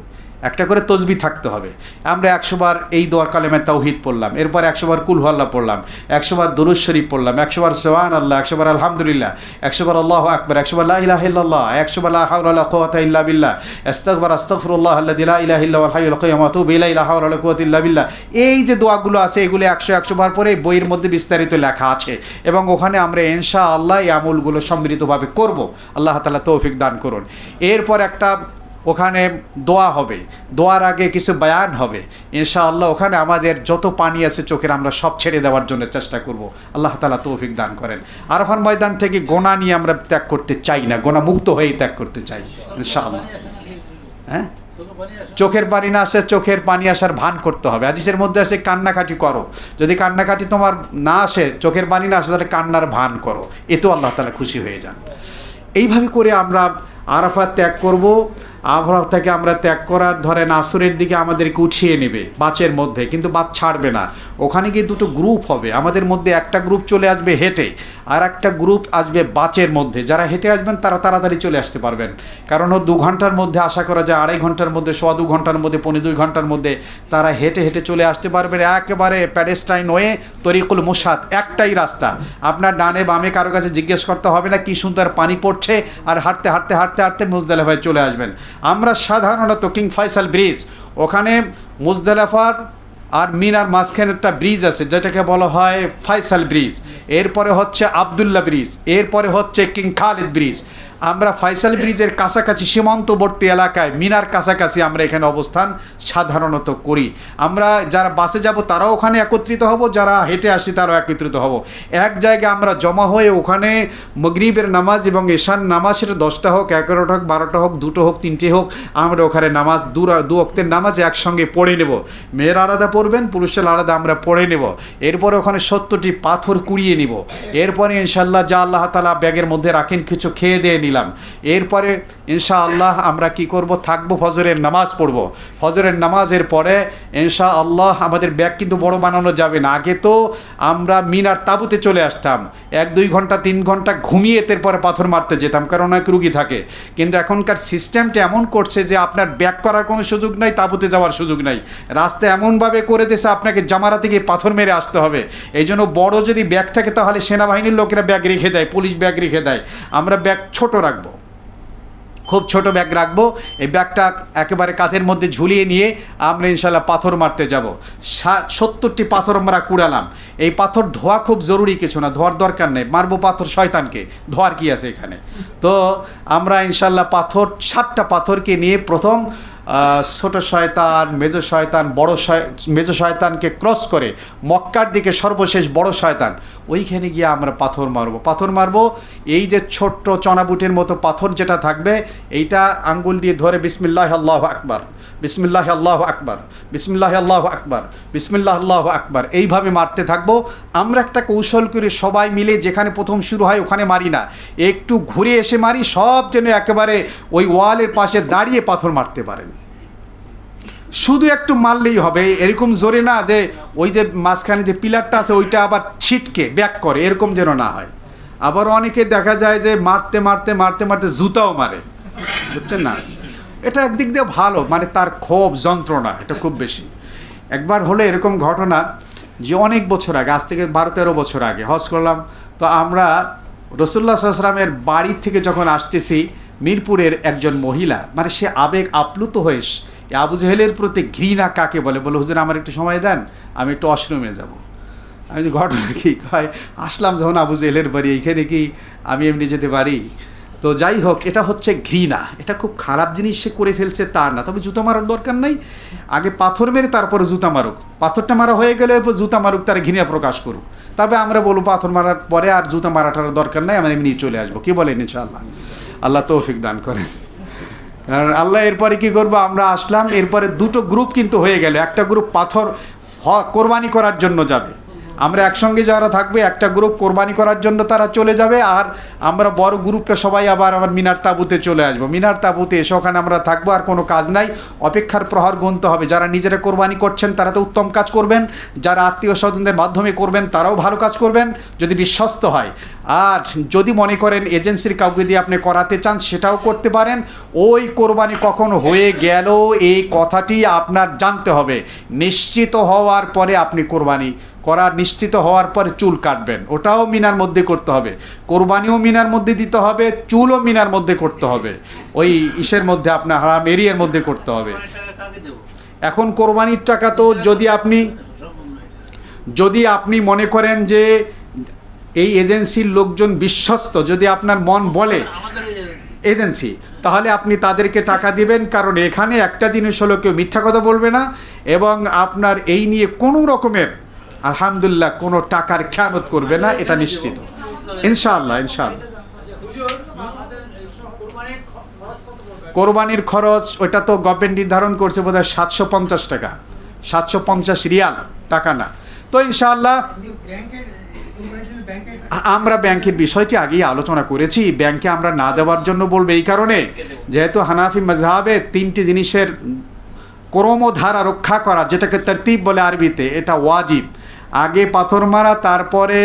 একটা করে তসবিহ থাকতে হবে। আমরা 100 বার এই দোয়ার কালেমা তাওহীদ পড়লাম, এরপর 100 বার কুল হু আল্লাহ পড়লাম, 100 বার দুরূদ শরীফ পড়লাম, 100 বার সুবহানাল্লাহ, 100 বার আলহামদুলিল্লাহ, 100 বার আল্লাহু আকবার, 100 বার লা ইলাহা ইল্লাল্লাহ, 100 বার লা হাওলা ওয়ালা কুওয়াতা ইল্লা বিল্লাহ, আস্তাগফিরুল্লাহ আল্লাযী লা ইলাহা ইল্লা হুয়াল হাইয়ুল কাইয়্যুম ওয়া আতুবু ইলাইহি, লা হাওলা ওয়ালা কুওয়াতা ইল্লা বিল্লাহ। এই যে দোয়াগুলো আছে এগুলো 100 বার পরে বইয়ের মধ্যে বিস্তারিত লেখা আছে এবং ওখানে আমরা ইনশাআল্লাহ এই আমলগুলো সম্মিলিতভাবে করব। আল্লাহ তাআলা তৌফিক দান করুন। এরপর একটা ওখানে দোয়া হবে, দোয়ার আগে কিছু বয়ান হবে ইনশাআল্লাহ। ওখানে আমাদের যত পানি আছে চোখের আমরা সব ছেড়ে দেওয়ার জন্য চেষ্টা করব। আল্লাহ তাআলা তৌফিক দান করেন। আরাফার ময়দান থেকে গোনা নিয়ে আমরা ত্যাগ করতে চাই না, গোনা মুক্ত হয়েই ত্যাগ করতে চাই ইনশাআল্লাহ। হ্যাঁ, চোখের পানি না আসে, চোখের পানি আসার ভান করতে হবে। হাদিসের মধ্যে আসে কান্নাকাটি করো, যদি কান্নাকাটি তোমার না আসে, চোখের পানি না আসে, তাহলে কান্নার ভান করো, এতেও আল্লাহ তাআলা খুশি হয়ে যান। এইভাবে করে আমরা আরাফাত ত্যাগ করব। আরাফাত থেকে আমরা ত্যাগ করার ধরেন আসরের দিকে আমাদেরকে উঠিয়ে নেবে বাচের মধ্যে, কিন্তু বাচ ছাড়বে না। ওখানে গিয়ে 2টো গ্রুপ হবে। আমাদের মধ্যে একটা গ্রুপ চলে আসবে হেঁটে, আর একটা গ্রুপ আসবে বাচের মধ্যে। যারা হেঁটে আসবেন তারা তাড়াতাড়ি চলে আসতে পারবেন, কারণ 2 ঘন্টার মধ্যে আশা করা যায়, 2.5 ঘন্টার মধ্যে, 2.25 ঘন্টার মধ্যে, 2.25 ঘন্টার মধ্যে তারা হেঁটে হেঁটে চলে আসতে পারবেন। একেবারে প্যাডেস্টাইন হয়ে তরিকুল মুসাদ, একটাই রাস্তা। আপনার ডানে বামে কারো কাছে জিজ্ঞেস করতে হবে না, কি সুন্দর পানি পড়ছে, আর হাঁটতে হাঁটতে হাঁটতে হাঁটতে মুজদালিফায় চলে আসবেন। আমরা সাধারণত কিং ফয়সাল ব্রিজ, ওখানে মুজদালিফার আর মিনার মাঝখানে একটা ব্রিজ আছে যেটাকে বলা হয় ফয়সাল ব্রিজ, এরপরে হচ্ছে আবদুল্লাহ ব্রিজ, এরপরে হচ্ছে কিং খালিদ ব্রিজ। আমরা ফয়সাল ব্রিজের কাছাকাছি সীমান্তবর্তী এলাকায় মিনার কাছাকাছি আমরা এখানে অবস্থান সাধারণত করি। আমরা যারা বাসে যাব তারাও ওখানে একত্রিত হব, যারা হেঁটে আসি তারাও একত্রিত হব। এক জায়গায় আমরা জমা হয়ে ওখানে মাগরিবের নামাজ এবং এশার নামাজ, সেটা 10টা হোক, 11টা হোক, 12টা হোক, 2টো হোক, 3টে হোক, আমরা ওখানে নামাজ দু ওয়াক্তের নামাজ একসঙ্গে পড়ে নেব। মেয়ের আলাদা পড়বেন, পুরুষের আলাদা আমরা পড়ে নেব। এরপরে ওখানে 70টি পাথর কুড়িয়ে নিব। এরপরে ইনশাআল্লাহ যা আল্লাহ তাআলা ব্যাগের মধ্যে রাখেন কিছু খেয়ে দিয়ে নিলাম। এরপরে ইনশাআল্লাহ আমরা কি করব, থাকবো, ফজরের নামাজ পড়ব। ফজরের নামাজের পরে ইনশাআল্লাহ আমাদের ব্যাগ কিন্তু বড় বানানো যাবে না। আগে তো আমরা মিনার তাঁবুতে চলে আসতাম, 1-2 ঘন্টা 3 ঘন্টা ঘুমিয়ে এরপরে পাথর মারতে যেতাম, কারণ অনেক রুগী থাকে। কিন্তু এখনকার সিস্টেমটা এমন করছে যে আপনার ব্যাগ করার কোনো সুযোগ নাই, তাঁবুতে যাওয়ার সুযোগ নাই। রাস্তা এমনভাবে করে দিয়েছে আপনাকে জামারা থেকে পাথর মেরে আসতে হবে। এই জন্য বড় যদি ব্যাগ থাকে তাহলে সেনাবাহিনীর লোকেরা ব্যাগ রেখে দেয়, পুলিশ ব্যাগ রেখে দেয়। আমরা ব্যাগ ছোট রাখবো, খুব ছোট ব্যাগ রাখবো। এই ব্যাগটা একেবারে কাঁধের মধ্যে ঝুলিয়ে নিয়ে আমরা ইনশাল্লাহ পাথর মারতে যাব। 70টি পাথর আমরা কুড়ালাম। এই পাথর ধোয়া খুব জরুরি কিছু না, ধোয়ার দরকার নেই, মারবো পাথর শয়তানকে, ধোয়ার কি আছে এখানে। তো আমরা ইনশাল্লাহ 7টা পাথরকে নিয়ে প্রথম ছোট শয়তান, মেজো শয়তান, মেজো শয়তানকে ক্রস করে মক্কার দিকে সর্বশেষ বড় শয়তান, ওইখানে গিয়ে আমরা পাথর মারবো। এই যে ছোট্ট চনাবুটের মতো পাথর যেটা থাকবে, এইটা আঙ্গুল দিয়ে ধরে বিসমিল্লাহ আল্লাহু আকবার, বিসমিল্লাহ আল্লাহু আকবার, বিসমিল্লাহ আল্লাহু আকবার, বিসমিল্লাহ আল্লাহু আকবার, এইভাবে মারতে থাকবো। আমরা একটা কৌশল করে সবাই মিলে যেখানে প্রথম শুরু হয় ওখানে মারি না, একটু ঘুরে এসে মারি, সব যেন একেবারে ওই ওয়ালের পাশে দাঁড়িয়ে পাথর মারতে পারেন। শুধু একটু মারলেই হবে, এরকম জোরে না যে ওই যে মাঝখানে যে পিলারটা আছে ওইটা আবার ছিটকে ব্যাক করে, এরকম যেন না হয়। আবার অনেকে দেখা যায় যে মারতে মারতে মারতে মারতে জুতাও মারে, বুঝছেন না। এটা একদিক দিয়ে ভালো, মানে তার ক্ষোভ যন্ত্রণা এটা খুব বেশি। একবার হলো এরকম ঘটনা যে অনেক বছর আগে, আজ থেকে 12-13 বছর আগে হজ করলাম। তো আমরা রাসূলুল্লাহ সাল্লাল্লাহু আলাইহি ওয়াসাল্লামের বাড়ি থেকে যখন আসতেছি, মিরপুরের একজন মহিলা, মানে সে আবেগ আপ্লুত হয়ে আবু জেহেলের প্রতি ঘৃণা কাকে বলে, হুজুর আমার একটু সময় দেন, আমি একটু ওয়াশরুমে যাব। আমি ঘটনা কি কয়, আসলাম যখন আবু জেহেলের বাড়ি, এইখানে কি আমি এমনি যেতে পারি? তো যাই হোক, এটা হচ্ছে ঘৃণা। এটা খুব খারাপ জিনিস সে করে ফেলছে তা না, তবে জুতা মারার দরকার নাই। আগে পাথর মেরে তারপরে জুতা মারুক, পাথরটা মারা হয়ে গেলে এরপর জুতা মারুক, তারা ঘৃণা প্রকাশ করুক। তবে আমরা বলবো পাথর মারার পরে আর জুতা মারাটার দরকার নাই, আমরা এমনি চলে আসবো। কি বলেন? ইনশাআল্লাহ আল্লাহ তৌফিক দান করেন। কারণ আল্লাহ এরপরে কি করবো, আমরা আসলাম, এরপরে 2টো গ্রুপ কিন্তু হয়ে গেল। একটা গ্রুপ পাথর কোরবানি করার জন্য যাবে, আমরা একসঙ্গে যারা থাকবে, একটা গ্রুপ কোরবানি করার জন্য তারা চলে যাবে, আর আমরা বড় গ্রুপটা সবাই আবার মিনার তাঁবুতে চলে আসবো। মিনার তাঁবুতে এসে ওখানে আমরা থাকবো, আর কোনো কাজ নাই, অপেক্ষার প্রহর গুনতে হবে। যারা নিজেরা কোরবানি করছেন তারা তো উত্তম কাজ করবেন, যারা আত্মীয় স্বজনদের মাধ্যমে করবেন তারাও ভালো কাজ করবেন যদি বিশ্বস্ত হয়। আর যদি মনে করেন এজেন্সির কাউকে দিয়ে আপনি করাতে চান, সেটাও করতে পারেন। ওই কোরবানি কখন হয়ে গেল এই কথাটি আপনার জানতে হবে। নিশ্চিত হওয়ার পরে আপনি কোরবানি করার নিশ্চিত হওয়ার পরে চুল কাটবেন, ওটাও মিনার মধ্যে করতে হবে। কোরবানিও মিনার মধ্যে দিতে হবে, চুলও মিনার মধ্যে করতে হবে, ওই ইসের মধ্যে আপনার হারাম এরিয়ার মধ্যে করতে হবে। এখন কোরবানির টাকা তো যদি আপনি মনে করেন যে এই এজেন্সির লোকজন বিশ্বস্ত, যদি আপনার মন বলে এজেন্সি, তাহলে আপনি তাদেরকে টাকা দিবেন। কারণ এখানে একটা জিনিস হলো, কেউ মিথ্যা কথা বলবে না, এবং আপনার এই নিয়ে কোনো রকমের আলহামদুলিল্লাহ কোনো টাকার খেয়ানত করবে না, এটা নিশ্চিত ইনশাআল্লাহ। কোরবানির খরচ ওইটা তো গভর্নমেন্ট নির্ধারণ করছে বোধহয় 750 টাকা, 750 রিয়াল, টাকা না। তো ইনশাআল্লাহ আমরা ব্যাংকের বিষয়টি আগেই আলোচনা করেছি। ব্যাংকে আমরা না দেওয়ার জন্য বলবো এই কারণে, যেহেতু হানাফি মাযহাবে 3টি জিনিসের ক্রমধারা রক্ষা করা, যেটাকে তারতিব বলে আরবিতে, এটা ওয়াজিব। আগে পাথর মারা, তারপরে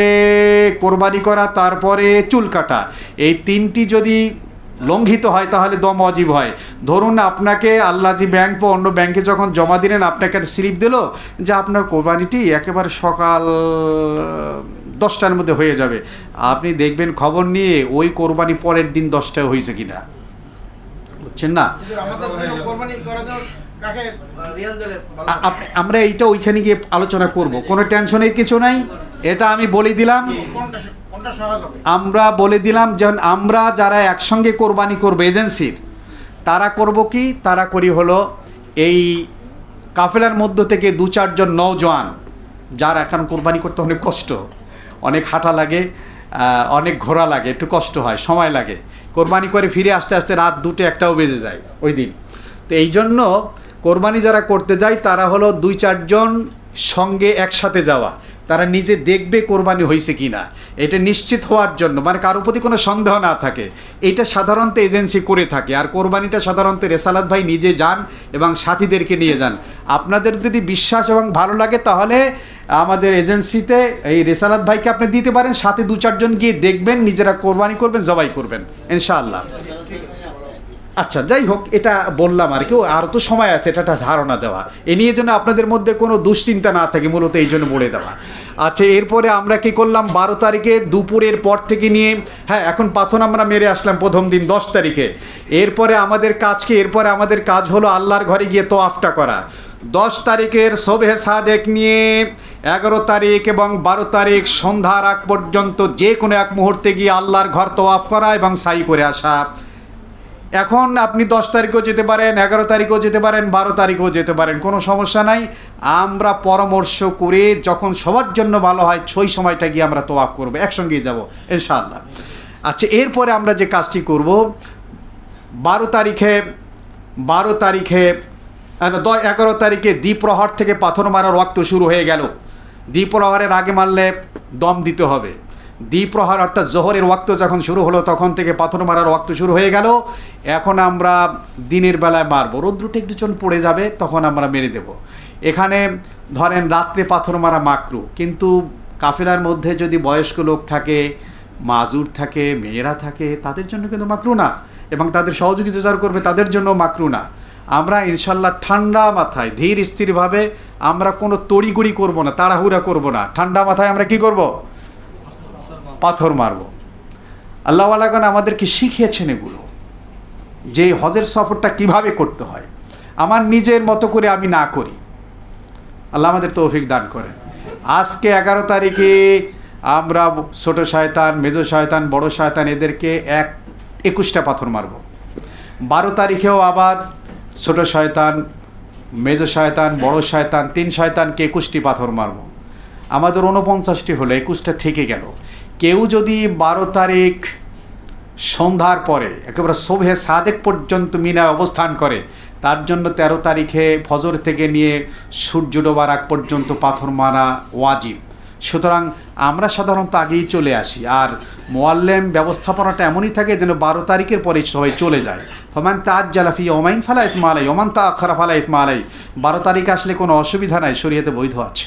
কোরবানি করা, তারপরে চুল কাটা। এই 3টি যদি লঙ্ঘিত হয় তাহলে দম ওয়াজিব হয়। ধরুন আপনাকে আল্লাহজি ব্যাংক বা অন্য ব্যাংকে যখন জমা দিলেন, আপনাকে একটা স্লিপ দিল যে আপনার কোরবানিটি একেবারে সকাল 10টার মধ্যে হয়ে যাবে। আপনি দেখবেন খবর নিয়ে ওই কোরবানি পরের দিন 10টায় হয়েছে কিনা, বুঝছেন না। আমরা এইটা ওইখানে গিয়ে আলোচনা করব, কোনো টেনশনের কিছু নাই, এটা আমি বলে দিলাম। কোনটা সহজ হবে? আমরা বলে দিলাম যে আমরা যারা একসঙ্গে কোরবানি করবো এজেন্সির, তারা করব কি, তারা করি হলো এই কাফেলার মধ্য থেকে 2-4 জন নওজোয়ান, যার এখন কোরবানি করতে অনেক কষ্ট, অনেক হাঁটা লাগে, অনেক ঘোরা লাগে, একটু কষ্ট হয়, সময় লাগে, কোরবানি করে ফিরে আসতে আসতে রাত 2-1টাও বেজে যায় ওই দিন। তো এই জন্য কোরবানি যারা করতে যায় তারা হলো 2-4 জন সঙ্গে একসাথে যাওয়া, তারা নিজে দেখবে কোরবানি হয়েছে কি না, এটা নিশ্চিত হওয়ার জন্য, মানে কারোর প্রতি কোনো সন্দেহ না থাকে। এটা সাধারণত এজেন্সি করে থাকে। আর কোরবানিটা সাধারণত রেসালাত ভাই নিজে যান এবং সাথীদেরকে নিয়ে যান। আপনাদের যদি বিশ্বাস এবং ভালো লাগে তাহলে আমাদের এজেন্সিতে এই রেসালাত ভাইকে আপনি দিতে পারেন, সাথে 2-4 জন গিয়ে দেখবেন, নিজেরা কোরবানি করবেন, জবাই করবেন ইনশাআল্লাহ। আচ্ছা, যাই হোক, এটা বললাম আর কি, আরও তো সময় আছে, এটা একটা ধারণা দেওয়া, এ নিয়ে যেন আপনাদের মধ্যে কোনো দুশ্চিন্তা না থাকে, মূলত এই জন্য বলে দেওয়া। আচ্ছা, এরপরে আমরা কি করলাম, 12 তারিখে দুপুরের পর থেকে নিয়ে, হ্যাঁ এখন পাথর আমরা মেরে আসলাম প্রথম দিন 10 তারিখে। এরপরে আমাদের কাজ কি, এরপরে আমাদের কাজ হলো আল্লাহর ঘরে গিয়ে তোয়াফটা করা। 10 তারিখের শোবে সাদেক নিয়ে 11 তারিখ এবং 12 তারিখ সন্ধ্যার আগ পর্যন্ত যে কোনো এক মুহূর্তে গিয়ে আল্লাহর ঘর তোয়াফ করা এবং সাই করে আসা। এখন আপনি 10 তারিখও যেতে পারেন, 11 তারিখও যেতে পারেন, 12 তারিখও যেতে পারেন, কোনো সমস্যা নাই। আমরা পরামর্শ করে যখন সবার জন্য ভালো হয় সেই সময়টা গিয়ে আমরা তোয়াফ করবো, একসঙ্গেই যাব ইনশাআল্লাহ। আচ্ছা, এরপরে আমরা যে কাজটি করব, 11 তারিখে দ্বিপ্রহর থেকে পাথর মারার ওয়াক্ত শুরু হয়ে গেল। দ্বিপ্রহরের আগে মারলে দম দিতে হবে। দ্বিপ্রহর অর্থাৎ জোহরের ওয়াক্ত যখন শুরু হলো তখন থেকে পাথর মারার ওয়াক্ত শুরু হয়ে গেল। এখন আমরা দিনের বেলায় মারবো, রৌদ্রটা একটু চন পড়ে যাবে তখন আমরা মেরে দেব। এখানে ধরেন রাত্রে পাথর মারা মাকরু, কিন্তু কাফেলার মধ্যে যদি বয়স্ক লোক থাকে, মাজুর থাকে, মেয়েরা থাকে, তাদের জন্য কিন্তু মাকরু না, এবং তাদের সহযোগিতা যারা করবে তাদের জন্য মাকরু না। আমরা ইনশাল্লাহ ঠান্ডা মাথায় ধীর স্থিরভাবে, আমরা কোনো তড়িগড়ি করব না, তাড়াহুড়া করব না, ঠান্ডা মাথায় আমরা কি করব, পাথর মারব। আল্লাহওয়ালাগণ আমাদেরকে শিখিয়েছেন এগুলো, যে হজের সফরটা কিভাবে করতে হয়। আমার নিজের মতো করে আমি না করি, আল্লাহ আমাদের তৌফিক দান করেন। আজকে 11 তারিখে আমরা ছোট শয়তান, মেজো শয়তান, বড় শয়তান, এদেরকে 21টা পাথর মারব। 12 তারিখেও আবার ছোট শয়তান, মেজো শয়তান, বড় শয়তান, 3 শয়তানকে 21টি পাথর মারব। আমাদের 49টি হলো, 21টা থেকে গেল। কেউ যদি 12 তারিখ সন্ধ্যার পরে একেবারে শোভে সাদেক পর্যন্ত মিনায় অবস্থান করে, তার জন্য 13 তারিখে ফজর থেকে নিয়ে সূর্য ডোবার আগ পর্যন্ত পাথর মারা ওয়াজিব। সুতরাং আমরা সাধারণত আগেই চলে আসি, আর মোয়াল্লেম ব্যবস্থাপনাটা এমনই থাকে যেন 12 তারিখের পরে সবাই চলে যায়। ফমান তাআজ্জালা ফি ইয়াওমাইন ফালা ইসমা আলাইহি ওয়া মান তাআখারা ফালা ইসমা আলাইহি। 12 তারিখ আসলে কোনো অসুবিধা নাই, শরীয়তে বৈধ আছে।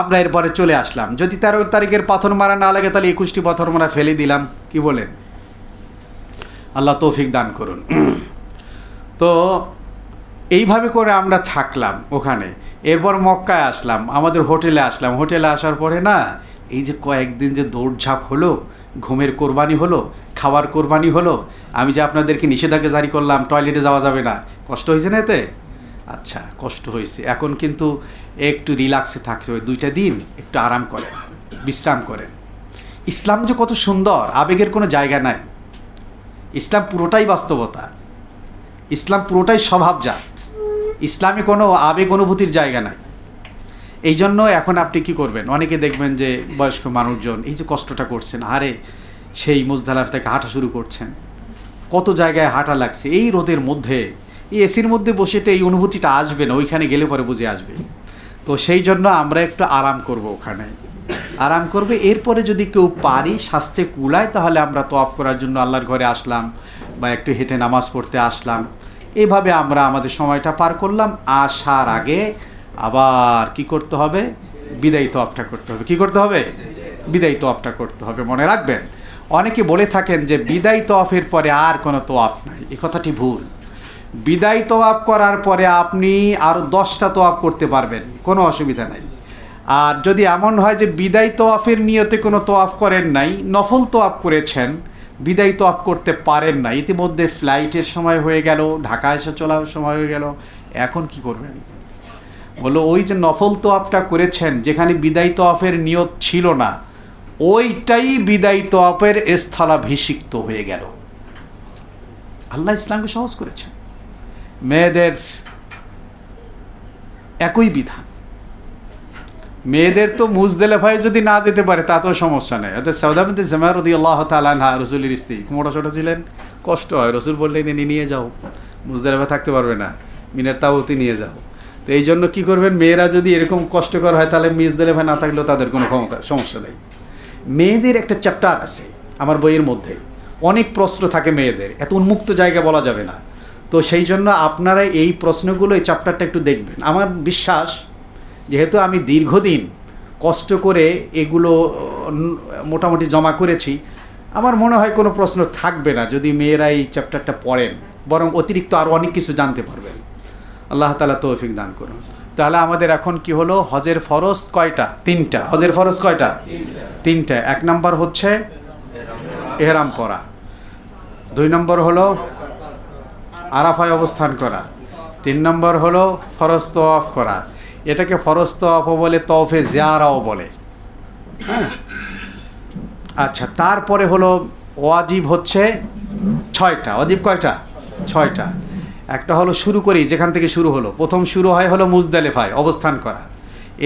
আমরা এরপরে চলে আসলাম। যদি 13 তারিখের পাথর মারা না লাগে তাহলে 21টি পাথর মারা ফেলে দিলাম, কি বলেন? আল্লাহ তৌফিক দান করুন। তো এইভাবে করে আমরা থাকলাম ওখানে। এরপর মক্কায় আসলাম, আমাদের হোটেলে আসলাম। হোটেলে আসার পরে না, এই যে কয়েকদিন যে দৌড়ঝাঁপ হলো, ঘুমের কোরবানি হলো, খাবার কোরবানি হলো, আমি যে আপনাদেরকে নিষেধাজ্ঞা জারি করলাম টয়লেটে যাওয়া যাবে না, কষ্ট হয়েছে না এতে? আচ্ছা, কষ্ট হয়েছে। এখন কিন্তু একটু রিল্যাক্সে থাকতে হবে, 2টা দিন একটু আরাম করেন, বিশ্রাম করেন। ইসলাম যে কত সুন্দর, আবেগের কোনো জায়গা নাই। ইসলাম পুরোটাই বাস্তবতা, ইসলাম পুরোটাই স্বভাবজাত, ইসলামে কোনো আবেগ অনুভূতির জায়গা নাই। এই জন্য এখন আপনি কি করবেন, অনেকে দেখবেন যে বয়স্ক মানুষজন এই যে কষ্টটা করছেন, আরে সেই মুজদালিফা থেকে হাঁটা শুরু করছেন, কত জায়গায় হাঁটা লাগছে এই রোদের মধ্যে, এই এসির মধ্যে বসে তো এই অনুভূতিটা আসবে না, ওইখানে গেলে পরে বুঝে আসবে। তো সেই জন্য আমরা একটু আরাম করব, ওখানে আরাম করবে। এরপরে যদি কেউ পারি, স্বাস্থ্যে কুলায়, তাহলে আমরা তোয়াফ করার জন্য আল্লাহর ঘরে আসলাম, বা একটু হেঁটে নামাজ পড়তে আসলাম। এভাবে আমরা আমাদের সময়টা পার করলাম। আসার আগে আবার কি করতে হবে, বিদায়ী তোয়াফটা করতে হবে। কি করতে হবে? বিদায়ী তোয়াফটা করতে হবে। মনে রাখবেন, অনেকে বলে থাকেন যে বিদায়ী তোয়াফের পরে আর কোনো তোয়াফ নাই, এই কথাটি ভুল। বিদায়ী তোয়াফ করার পরে আপনি আরও 10টা তোয়াফ করতে পারবেন, কোনো অসুবিধা নাই। আর যদি এমন হয় যে বিদায়ী তোয়াফের নিয়তে কোনো তোয়াফ করেন নাই, নফল তোয়াফ করেছেন, বিদায়ী তোয়াফ করতে পারেন না, ইতিমধ্যে ফ্লাইটের সময় হয়ে গেল, ঢাকা এসে চলার সময় হয়ে গেল, এখন কি করবেন? বললো ওই যে নফল তোয়াফটা করেছেন, যেখানে বিদায়ী তোয়াফের নিয়ত ছিল না, ওইটাই বিদায়ী তওয়াফের স্থলাভিষিক্ত হয়ে গেল। আল্লাহ ইসলামকে সহজ করেছেন। মেয়েদের একই বিধান। মেয়েদের তো মুজদালিফায় যদি না যেতে পারে তাতেও সমস্যা নেই। অর্থাৎ সাউদা বিনতে জামা রাদিয়াল্লাহু তাআলা আনহা রাসূলের স্ত্রী, মোটা ছোট ছিলেন, কষ্ট হয়, রাসূল বললেন এনে নিয়ে যাও, মুজদালিফায় থাকতে পারবে না, মিনার তাবুতে নিয়ে যাও। তো এই জন্য কী করবেন, মেয়েরা যদি এরকম কষ্টকর হয় তাহলে মুজদালিফায় না থাকলেও তাদের কোনো সমস্যা নেই। মেয়েদের একটা চ্যাপ্টার আছে আমার বইয়ের মধ্যে, অনেক প্রশ্ন থাকে মেয়েদের, এত উন্মুক্ত জায়গা বলা যাবে না। তো সেই জন্য আপনারা এই প্রশ্নগুলো, এই চ্যাপ্টারটা একটু দেখবেন। আমার বিশ্বাস, যেহেতু আমি দীর্ঘদিন কষ্ট করে এগুলো মোটামুটি জমা করেছি, আমার মনে হয় কোনো প্রশ্ন থাকবে না যদি মেয়েরা এই চ্যাপ্টারটা পড়েন, বরং অতিরিক্ত আরও অনেক কিছু জানতে পারবেন। আল্লাহ তাআলা তৌফিক দান করুন। তাহলে আমাদের এখন কি হলো, হজের ফরজ কয়টা? 3টা। হজের ফরজ কয়টা? 3টা। 1 নম্বর হচ্ছে ইহরাম পরা, 2 নম্বর হলো আরাফায় অবস্থান করা, 3 নম্বর হলো ফরজ তওয়াফ করা। এটাকে ফরজ তওয়াফও বলে, তওয়াফে জিয়ারাও বলে। হ্যাঁ, আচ্ছা, তারপরে হলো ওয়াজিব হচ্ছে 6টা। ওয়াজিব কয়টা? 6টা। একটা হলো শুরু করি, যেখান থেকে শুরু হলো, প্রথম শুরু হয় মুজদালিফায় অবস্থান করা,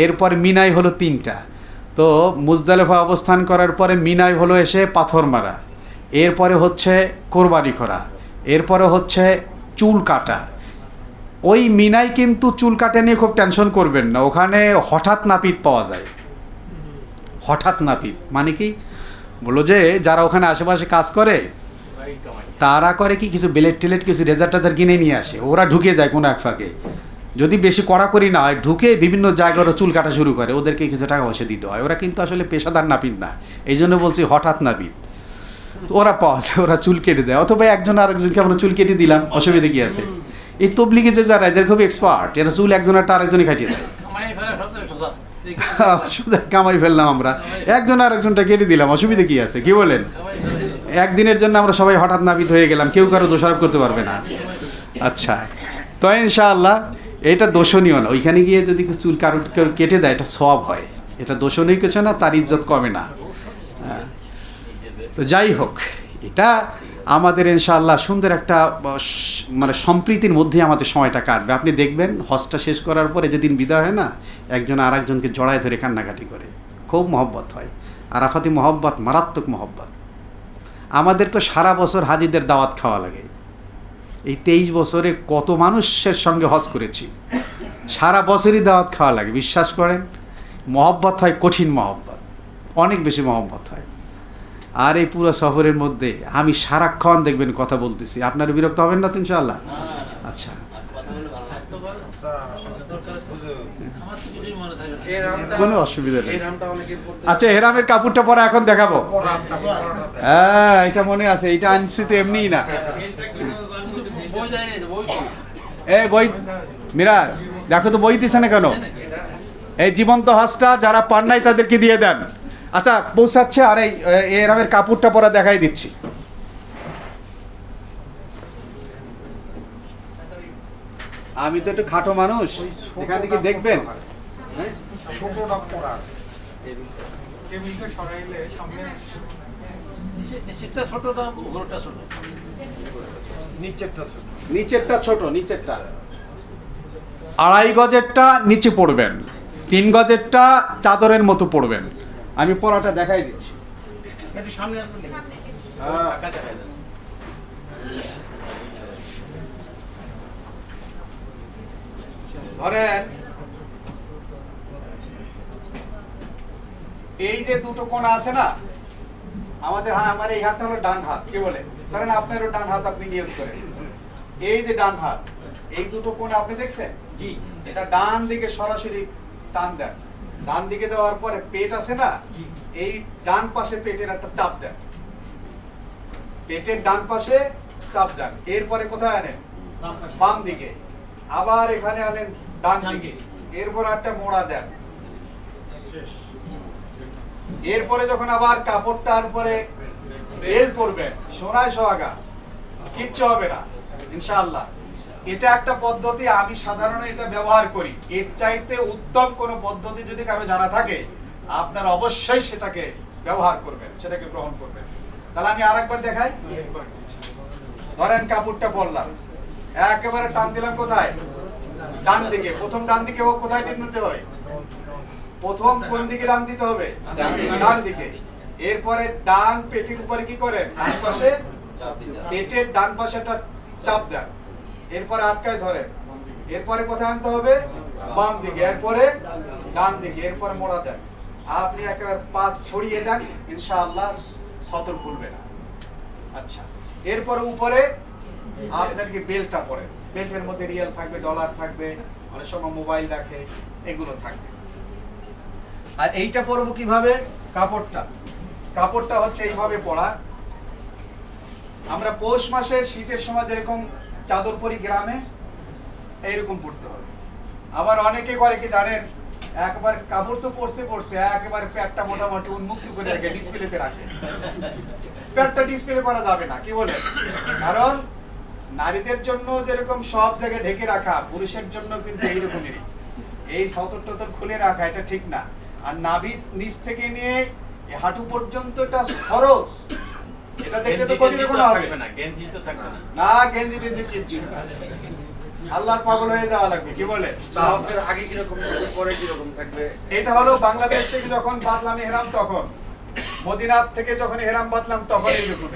এরপর মিনায় হলো 3টা। তো মুজদালিফা অবস্থান করার পরে মিনায় হলো এসে পাথর মারা, এরপরে হচ্ছে কোরবানি করা, এরপরে হচ্ছে চুল কাটা। ওই মিনায় কিন্তু চুল কাটা নিয়ে খুব টেনশন করবেন না, ওখানে হঠাৎ নাপিত পাওয়া যায়। হঠাৎ নাপিত মানে কি বলো, যে যারা ওখানে আশেপাশে কাজ করে তারা করে কি, কিছু বেলেট টেলেট, কিছু রেজার টাজার কিনে নিয়ে আসে, ওরা ঢুকে যায় কোনো এক ফাঁকে, যদি বেশি কড়াকড়ি না হয়, ঢুকে বিভিন্ন জায়গায় ওরা চুল কাটা শুরু করে, ওদেরকে কিছু টাকা পয়সা দিতে হয়। ওরা কিন্তু আসলে পেশাদার নাপিত না, এই জন্য বলছি হঠাৎ নাপিত। ওরা পাওয়া যায়, ওরা চুল কেটে দেয়, অথবা একজন আরেকজনকে আমরা চুল কেটে দিলাম, অসুবিধা কি আছে? এই তবলিগে যে যারা, এদের খুব এক্সপার্ট, এরা চুল একজনের আরেকজনই কাটিয়ে দেয়। সোজা কামাই ফেললাম আমরা, একজন আরেকজনটা কেটে দিলাম, অসুবিধা কি আছে? কি বলেন? একদিনের জন্য আমরা সবাই হঠাৎ নাপিত হয়ে গেলাম, কেউ কারো দোষারোপ করতে পারবে না। আচ্ছা, তো ইনশাআল্লাহ এটা দোষণীয় না। ওইখানে গিয়ে যদি চুল কারো কেটে দেয়, এটা সওয়াব হয়, এটা দোষণীয় কিছু না, তার ইজ্জত কমে না। তো যাই হোক, এটা আমাদের ইনশাআল্লাহ সুন্দর একটা মানে সম্প্রীতির মধ্যে আমাদের সময়টা কাটবে। আপনি দেখবেন হজটা শেষ করার পরে যেদিন বিদায় হয় না, একজন আর একজনকে জড়ায় ধরে কান্নাকাটি করে, খুব মহব্বত হয়। আরাফাতি মহব্বত, মারাত্মক মহব্বত। আমাদের তো সারা বছর হাজিদের দাওয়াত খাওয়া লাগে। এই 23 বছরে কত মানুষের সঙ্গে হজ করেছি, সারা বছরই দাওয়াত খাওয়া লাগে। বিশ্বাস করেন, মহব্বত হয়, কঠিন মহব্বত, অনেক বেশি মহব্বত হয়। আর এই পুরো সফরের মধ্যে আমি সারাক্ষণ দেখবেন কথা বলতেছি, আপনারা বিরক্ত হবেন না তো ইনশাআল্লাহ? আচ্ছা, কোনো অসুবিধা নেই। আচ্ছা, এহরামের কাপড়টা পরে এখন দেখাবো। হ্যাঁ, এটা মনে আছে, এটা আনছি তো এমনিই না। এই বই মিরাজ, দেখো তো বই দিছে না কেন? এই জীবন্ত হজটা যারা পান নাই তাদেরকে দিয়ে দেন। আচ্ছা, পৌঁছাচ্ছে। আর এই এহরামের কাপড়টা পরে দেখাই দিচ্ছি। আমি তো একটু খাটো মানুষ, এখান থেকে দেখবেন। নিচেরটা ছোট, নিচেরটা 2.5 গজেরটা নিচে পড়বেন, 3 গজেরটা চাদরের মতো পড়বেন। আমি পরাটা দেখাই দিচ্ছি। ধরেন এই যে দুটো কোণা আছে না আমাদের, আমার এই হাতটা হলো ডান হাত, কি বলে? ধরেন আপনারও ডান হাত, আপনি নিয়ত করেন। এই যে ডান হাত, এই দুটো কোণা আপনি দেখছেন? জি। এটা ডান দিকে সরাসরি টান দেন, ডান দিকে দেওয়ার পরে পেট আছে না, এই ডান পাশে পেটের একটা চাপ দেন, পেটের ডান পাশে চাপ দেন। এরপরে কোথায় আনেন? বাম দিকে। আবার এখানে আনেন ডান দিকে, এরপর একটা মোড়া দেন। এরপরে যখন আবার কাপড়টার পরে বেল করবেন, সোনায় সোহাগা, কিচ্ছু হবে না ইনশাআল্লাহ। এটা একটা পদ্ধতি, আমি সাধারণত এটা ব্যবহার করি। এর চাইতে উত্তম কোনো পদ্ধতি যদি কারো জানা থাকে, আপনারা অবশ্যই সেটাকে ব্যবহার করবেন, সেটাকে গ্রহণ করবেন। তাহলে আমি আরেকবার দেখাই। ধরেন কাপড়টা পরলাম, একেবারে টান দিলাম কোথায়? ডান দিকে। প্রথম ডান দিকে ও কোথায় টেনে দিতে হয়? প্রথম কোন দিকে টান দিতে হবে? ডান দিকে। এরপরে ডান পেটের উপরে কি করেন? ডান পাশে পেটের ডান পাশে একটা চাপ দেন, এরপরে আটকায় ধরেন, এরপরে কোথায় আনতে হবে? বাম দিকে, এরপরে ডান দিকে, এরপরে মোড়া দেন। আপনি একেবারে পা ছড়িয়ে দেন, ইনশাআল্লাহ সতর খুলবে না। আচ্ছা, এরপরে উপরে আপনার কি বেল্টটা পরেন, বেল্টের মধ্যে রিয়াল থাকবে, ডলার থাকবে, অনেক সময় মোবাইল রাখে, এগুলো থাকবে। আর এইটা পরবো কিভাবে? কাপড়টা হচ্ছে এইভাবে পরা। আমরা পৌষ মাসে শীতের সময় যেরকম চাদর পরি গ্রামে, এইরকম পড়তে হবে। আবার অনেকে করে কি জানেন, একবার কাপড় তো পরছে একেবারে পেটটা মোটামুটি উন্মুক্ত করে রাখে, ডিসপ্লেতে রাখে। পেটটা ডিসপ্লে করা যাবে না, কি বলে? কারণ নারীদের জন্য যেরকম সব জায়গায় ঢেকে রাখা, পুরুষের জন্য কিন্তু এইরকমেরই। এই সতর টতর খুলে রাখা এটা ঠিক না। আর নাভির নিচ থেকে নিয়ে হাঁটু পর্যন্ত এটা ফরজ। এটা দেখতে তো কঠিন কোনো হবে না, গেঞ্জি তো থাকবে না। না, গেঞ্জি টেঞ্জি কিচ্ছু না। আল্লাহর পাগল হয়ে যাওয়া লাগবে, কি বলে? তাওয়াফের আগে কি রকম থাকবে, পরে কি রকম থাকবে? এটা হলো বাংলাদেশ থেকে যখন বাঁধলাম ইহরাম, তখন মদিনার থেকে যখন ইহরাম বাঁধলাম তখন এইরকম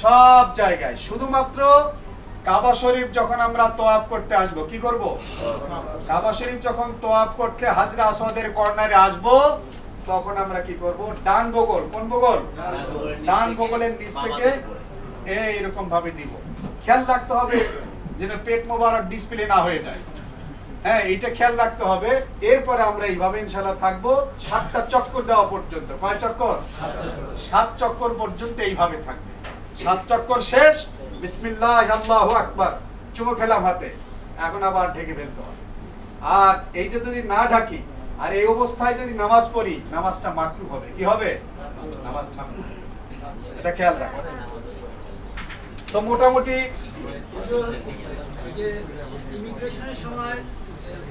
সব জায়গায়। শুধুমাত্র কাবা শরীফ যখন আমরা তোয়াফ করতে আসবো, কি করব? কাবা শরীফ যখন তোয়াফ করতে হাজরা আসওয়াদের কর্নারে আসবো, তখন আমরা কি করব? ডান বগল, কোন বগল? ডান বগলের নিচ থেকে এইরকম ভাবে দিব। খেয়াল রাখতে হবে যেন পেট মোবারক ডিসপ্লে না হয়ে যায়। হ্যাঁ, এইটা খেয়াল রাখতে হবে। এরপরে আমরা এইভাবে ইনশাআল্লাহ থাকবো 7টা চক্কর দেওয়া পর্যন্ত। কয় চক্কর? 7 চক্কর পর্যন্ত এইভাবে থাকবে। 7 চক্কর শেষ, বিসমিল্লাহ আল্লাহু আকবার, চুমু খেলাম হাতে, এখন আবার ঢেকে ফেলতে হবে। আর এইটা যদি না ঢাকি আর এই অবস্থায় যদি নামাজ পড়ি, নামাজটা মাকরুহ হবে। কি হবে? নামাজ মাকরুহ। এটা খেয়াল রাখো। তো মোটামুটি যে ইমিগ্রেশনের সময়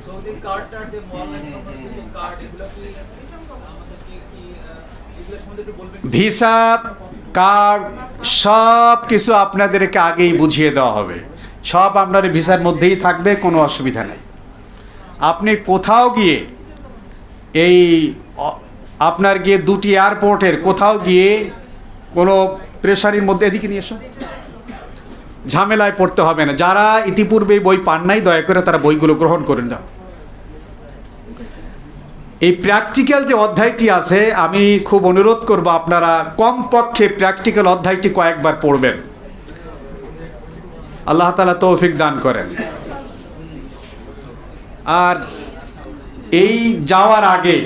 সৌদি কার্ডটার যে মোবাইল সম্পর্কিত কার্ড, এগুলো কি আমাদেরকে কি এগুলো সম্বন্ধে একটু বলবেন? ভিসা কার্ড সব কিছু আপনাদেরকে আগেই বুঝিয়ে দেওয়া হবে। সব আপনার ভিসার মধ্যেই থাকবে, কোনো অসুবিধা নেই। আপনি কোথাও গিয়ে এই আপনার গিয়ে দুটি এয়ারপোর্টের কোথাও গিয়ে কোনো প্রেশারির মধ্যে, এদিকে নিয়ে এসো, ঝামেলায় পড়তে হবে না। যারা ইতিপূর্বে বই পান নাই, দয়া করে তারা বইগুলো গ্রহণ করে নাও। এই প্র্যাকটিক্যাল যে অধ্যায়টি আছে, আমি খুব অনুরোধ করব আপনারা কমপক্ষে প্র্যাকটিক্যাল অধ্যায়টি কয়েকবার পড়বেন। আল্লাহ তাআলা তৌফিক দান করেন। আর এই যাওয়ার আগে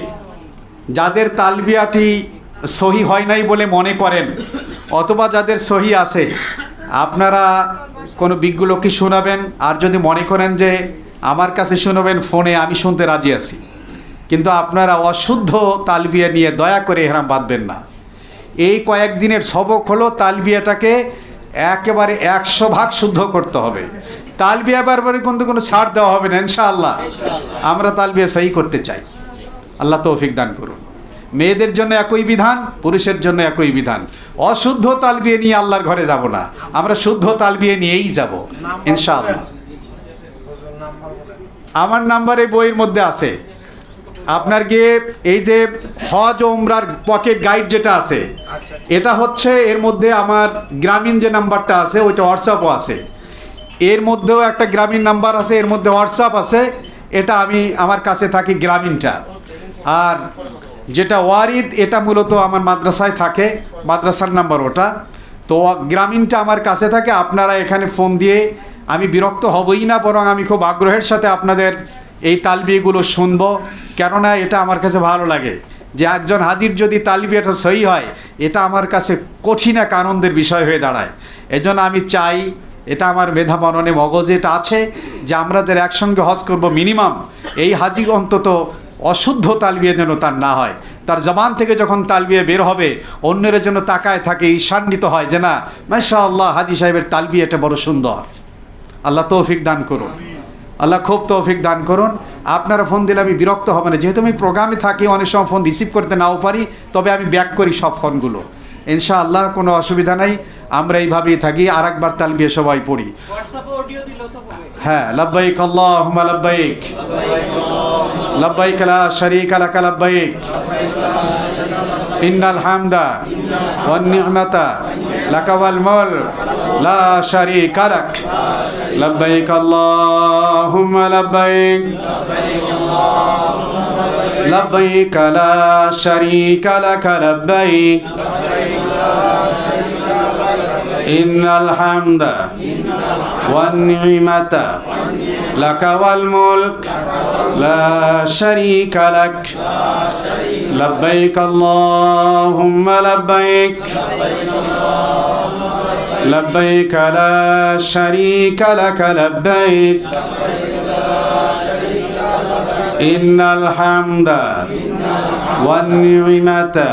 যাদের তালবিয়াটি সহি হয় নাই বলে মনে করেন, অথবা যাদের সহি আছে, আপনারা কোনো বিজ্ঞ লোককে শোনাবেন। আর যদি মনে করেন যে আমার কাছে শোনাবেন ফোনে, আমি শুনতে রাজি আছি, কিন্তু আপনারা অশুদ্ধ তালবিয়া নিয়ে দয়া করে ইহরাম বাঁধবেন না। এই কয়েকদিনের সবক হলো তালবিয়াটাকে একেবারে 100% শুদ্ধ করতে হবে। তালবিয়া বারবার কিন্তু কোনো ছাড় দেওয়া হবে না ইনশাআল্লাহ। আমরা তালবিয়া সহি করতে চাই। আল্লাহ তৌফিক দান করুন। মেয়েদের জন্য একই বিধান, পুরুষের জন্য একই বিধান। অশুদ্ধ তালবিয়া নিয়ে আল্লাহর ঘরে যাব না, আমরা শুদ্ধ তালবিয়া নিয়েই যাব ইনশাআল্লাহ। আমার নাম্বার এই বইয়ের মধ্যে আছে। আপনার গিয়ে এই যে হজ ও উমরার পকেট গাইড যেটা আছে, এটা হচ্ছে এর মধ্যে আমার গ্রামীণ যে নাম্বারটা আছে ওইটা হোয়াটসঅ্যাপও আছে। এর মধ্যেও একটা গ্রামীণ নাম্বার আছে, এর মধ্যে হোয়াটসঅ্যাপ আছে। এটা আমি আমার কাছে থাকি গ্রামীণটা। আর যেটা ওয়ারিদ, এটা মূলত আমার মাদ্রাসায় থাকে, মাদ্রাসার নাম্বার ওটা। তো গ্রামীণটা আমার কাছে থাকে। আপনারা এখানে ফোন দিয়ে, আমি বিরক্ত হবই না, বরং আমি খুব আগ্রহের সাথে আপনাদের এই তালবিয়াগুলো শুনবো। কেননা এটা আমার কাছে ভালো লাগে যে একজন হাজির যদি তালবিয়াটা সহি হয়, এটা আমার কাছে কঠিন এক আনন্দের বিষয় হয়ে দাঁড়ায়। এজন্য আমি চাই, এটা আমার মেধা মননে মগজে এটা আছে যে আমরা যারা একসঙ্গে হজ করব, মিনিমাম এই হাজি অন্তত অশুদ্ধ তালবিয়া যেন তার না হয়। তার জবান থেকে যখন তালবিয়া বের হবে, অন্যের জন্য তাকায় থাকে, ঈর্ষান্বিত হয় যে না, মাশাআল্লাহ হাজি সাহেবের তালবিয়াটা বড় সুন্দর। আল্লাহ তৌফিক দান করুন। আল্লাহ খুব তৌফিক দান করুন। আপনারা ফোন দিলে আমি বিরক্ত হব না, যেহেতু আমি প্রোগ্রামে থাকি, অনেক সময় ফোন রিসিভ করতে নাও পারি, তবে আমি ব্যাক করি সব ফোনগুলো ইনশাআল্লাহ, কোনো অসুবিধা নাই। আমরা এইভাবেই থাকি। আর একবার তালবিয়া সবাই পড়ি। হোয়াটসঅ্যাপে অডিও দিলেও তো হবে। হ্যাঁ, লব্বাইক আল্লাহুম্মা লব্বাইক, লব্বাইক লা শারীকা লাক লব্বাইক, ইন্নাল হামদা ওয়ান নি'মাতা লাকা ওয়াল মুলক লা শারীকা লাক, লব্বাইক আল্লাহুম্মা লব্বাইক, লব্বাইক লা শারীকা লাক লব্বাইক, ইন্নাল হামদা ওয়ান নি'মাতা লাকা ওয়াল মুলক লা শারীকা লাক, লব্বাইক আল্লাহুম্মা লব্বাইক, লব্বাইক লা শারীকা লাক লব্বাইক, ইন্নাল হামদা ওয়ান নি'মাতা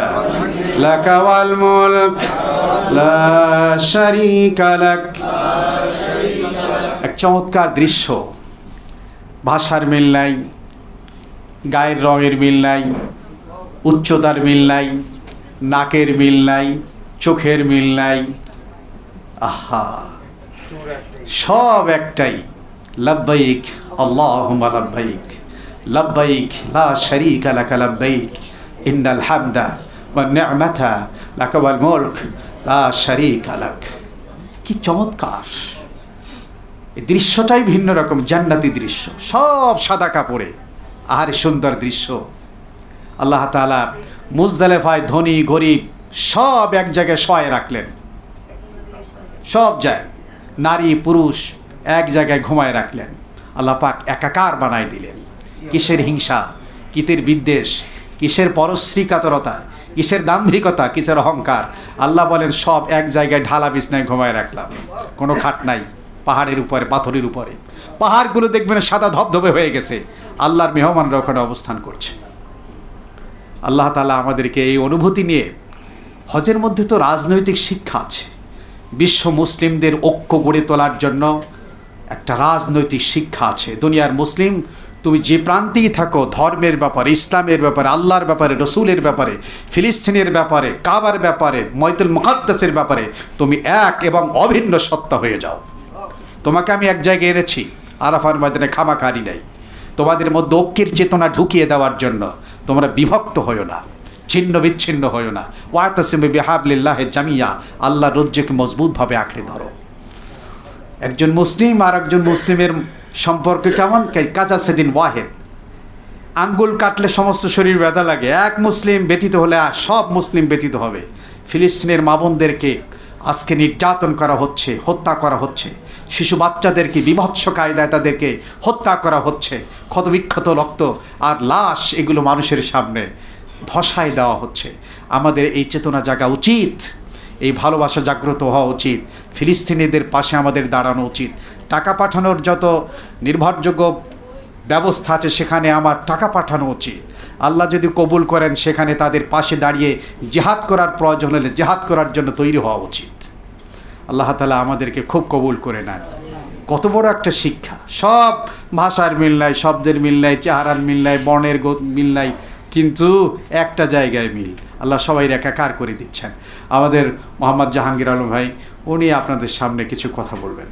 লাকা ওয়াল মুলক লা শারীকা লাক। এক চমৎকার দৃশ্য, ভাষার মিল নাই, গায়ের রঙের মিল নাই, উচ্চতার মিল নাই, নাকের মিল নাই, চোখের মিল নাই, আহা সব একটাই, লব্বাইক আল্লাহুম্মা লব্বাইক, লব্বাইক লা শারীকা লাক লব্বাইক, ইন্নাল হামদা ওয়ান নি'মাতা লাকা ওয়াল মুলক লা শারীকা লাক। কি চমৎকার! এই দৃশ্যটাই ভিন্ন রকম, জান্নাতি দৃশ্য, সব সাদা কাপড়ে, আর সুন্দর দৃশ্য। আল্লাহ তাআলা মুজদালিফায় ধনী গরিব সব এক জায়গায় শোয় রাখলেন, সব যায়, নারী পুরুষ এক জায়গায় ঘুমায় রাখলেন। আল্লাহ পাক একাকার বানায় দিলেন। কিসের হিংসা, কিসের বিদ্বেষ, কিসের পরশ্রী কাতরতা, কিসের দাম্ভিকতা, কিসের অহংকার। আল্লাহ বলেন সব এক জায়গায় ঢালা বিছনায় ঘুমায় রাখলাম, কোনো খাট নাই, পাহাড়ের উপরে, পাথরের উপরে। পাহাড়গুলো দেখবেন সাদা ধবধবে হয়ে গেছে, আল্লাহর মেহমানরা ওখানে অবস্থান করছে। আল্লাহ তাআলা আমাদেরকে এই অনুভূতি নিয়ে, হজের মধ্যে তো রাজনৈতিক শিক্ষা আছে, বিশ্ব মুসলিমদের ঐক্য গড়ে তোলার জন্য একটা রাজনৈতিক শিক্ষা আছে। দুনিয়ার মুসলিম, তুমি যে প্রান্তেই থাকো, ধর্মের ব্যাপারে, ইসলামের ব্যাপারে, আল্লাহর ব্যাপারে, রসুলের ব্যাপারে, ফিলিস্তিনের ব্যাপারে, কাবার ব্যাপারে, বাইতুল মুকাদ্দাসের ব্যাপারে তুমি এক এবং অভিন্ন সত্তা হয়ে যাও। তোমাকে আমি এক জায়গায় এনেছি, আরাফার ময়দানে খামাখারি নাই, তোমাদের মধ্যে ঐক্যের চেতনা ঢুকিয়ে দেওয়ার জন্য। তোমরা বিভক্ত হইও না, ছিন্ন বিচ্ছিন্ন হইও না। ওয়াতাসিমু বিহাবলিল্লাহি জামিয়া, আল্লাহর রজ্জুকে মজবুতভাবে আঁকড়ে ধরো। একজন মুসলিম আর একজন মুসলিমের সম্পর্ক কেমন? কাজা সেদিন ওয়াহেদ, আঙ্গুল কাটলে সমস্ত শরীর ব্যথা লাগে। এক মুসলিম ব্যতীত হলে আর সব মুসলিম ব্যতীত হবে। ফিলিস্তিনের মা বোনদেরকে আজকে নির্যাতন করা হচ্ছে, হত্যা করা হচ্ছে। শিশু বাচ্চাদেরকে বিভৎস কায়দায় তাদেরকে হত্যা করা হচ্ছে। ক্ষতবিক্ষত রক্ত আর লাশ, এগুলো মানুষের সামনে ধসায় দেওয়া হচ্ছে। আমাদের এই চেতনা জাগা উচিত, এই ভালোবাসা জাগ্রত হওয়া উচিত। ফিলিস্তিনিদের পাশে আমাদের দাঁড়ানো উচিত। টাকা পাঠানোর যত নির্ভরযোগ্য ব্যবস্থা আছে সেখানে আমার টাকা পাঠানো উচিত। আল্লাহ যদি কবুল করেন, সেখানে তাদের পাশে দাঁড়িয়ে জিহাদ করার প্রয়োজন হলে জিহাদ করার জন্য তৈরি হওয়া উচিত। আল্লাহ তাআলা আমাদেরকে খুব কবুল করে নেন। কত বড় একটা শিক্ষা! সব ভাষার মিল নাই, শব্দের মিল নাই, চেহারার মিল নাই, বর্ণের মিল নাই, কিন্তু একটা জায়গায় মিল। আল্লাহ সবাই একাকার করে দিচ্ছেন। আমাদের মোহাম্মদ জাহাঙ্গীর আলম ভাই, উনি আপনাদের সামনে কিছু কথা বলবেন।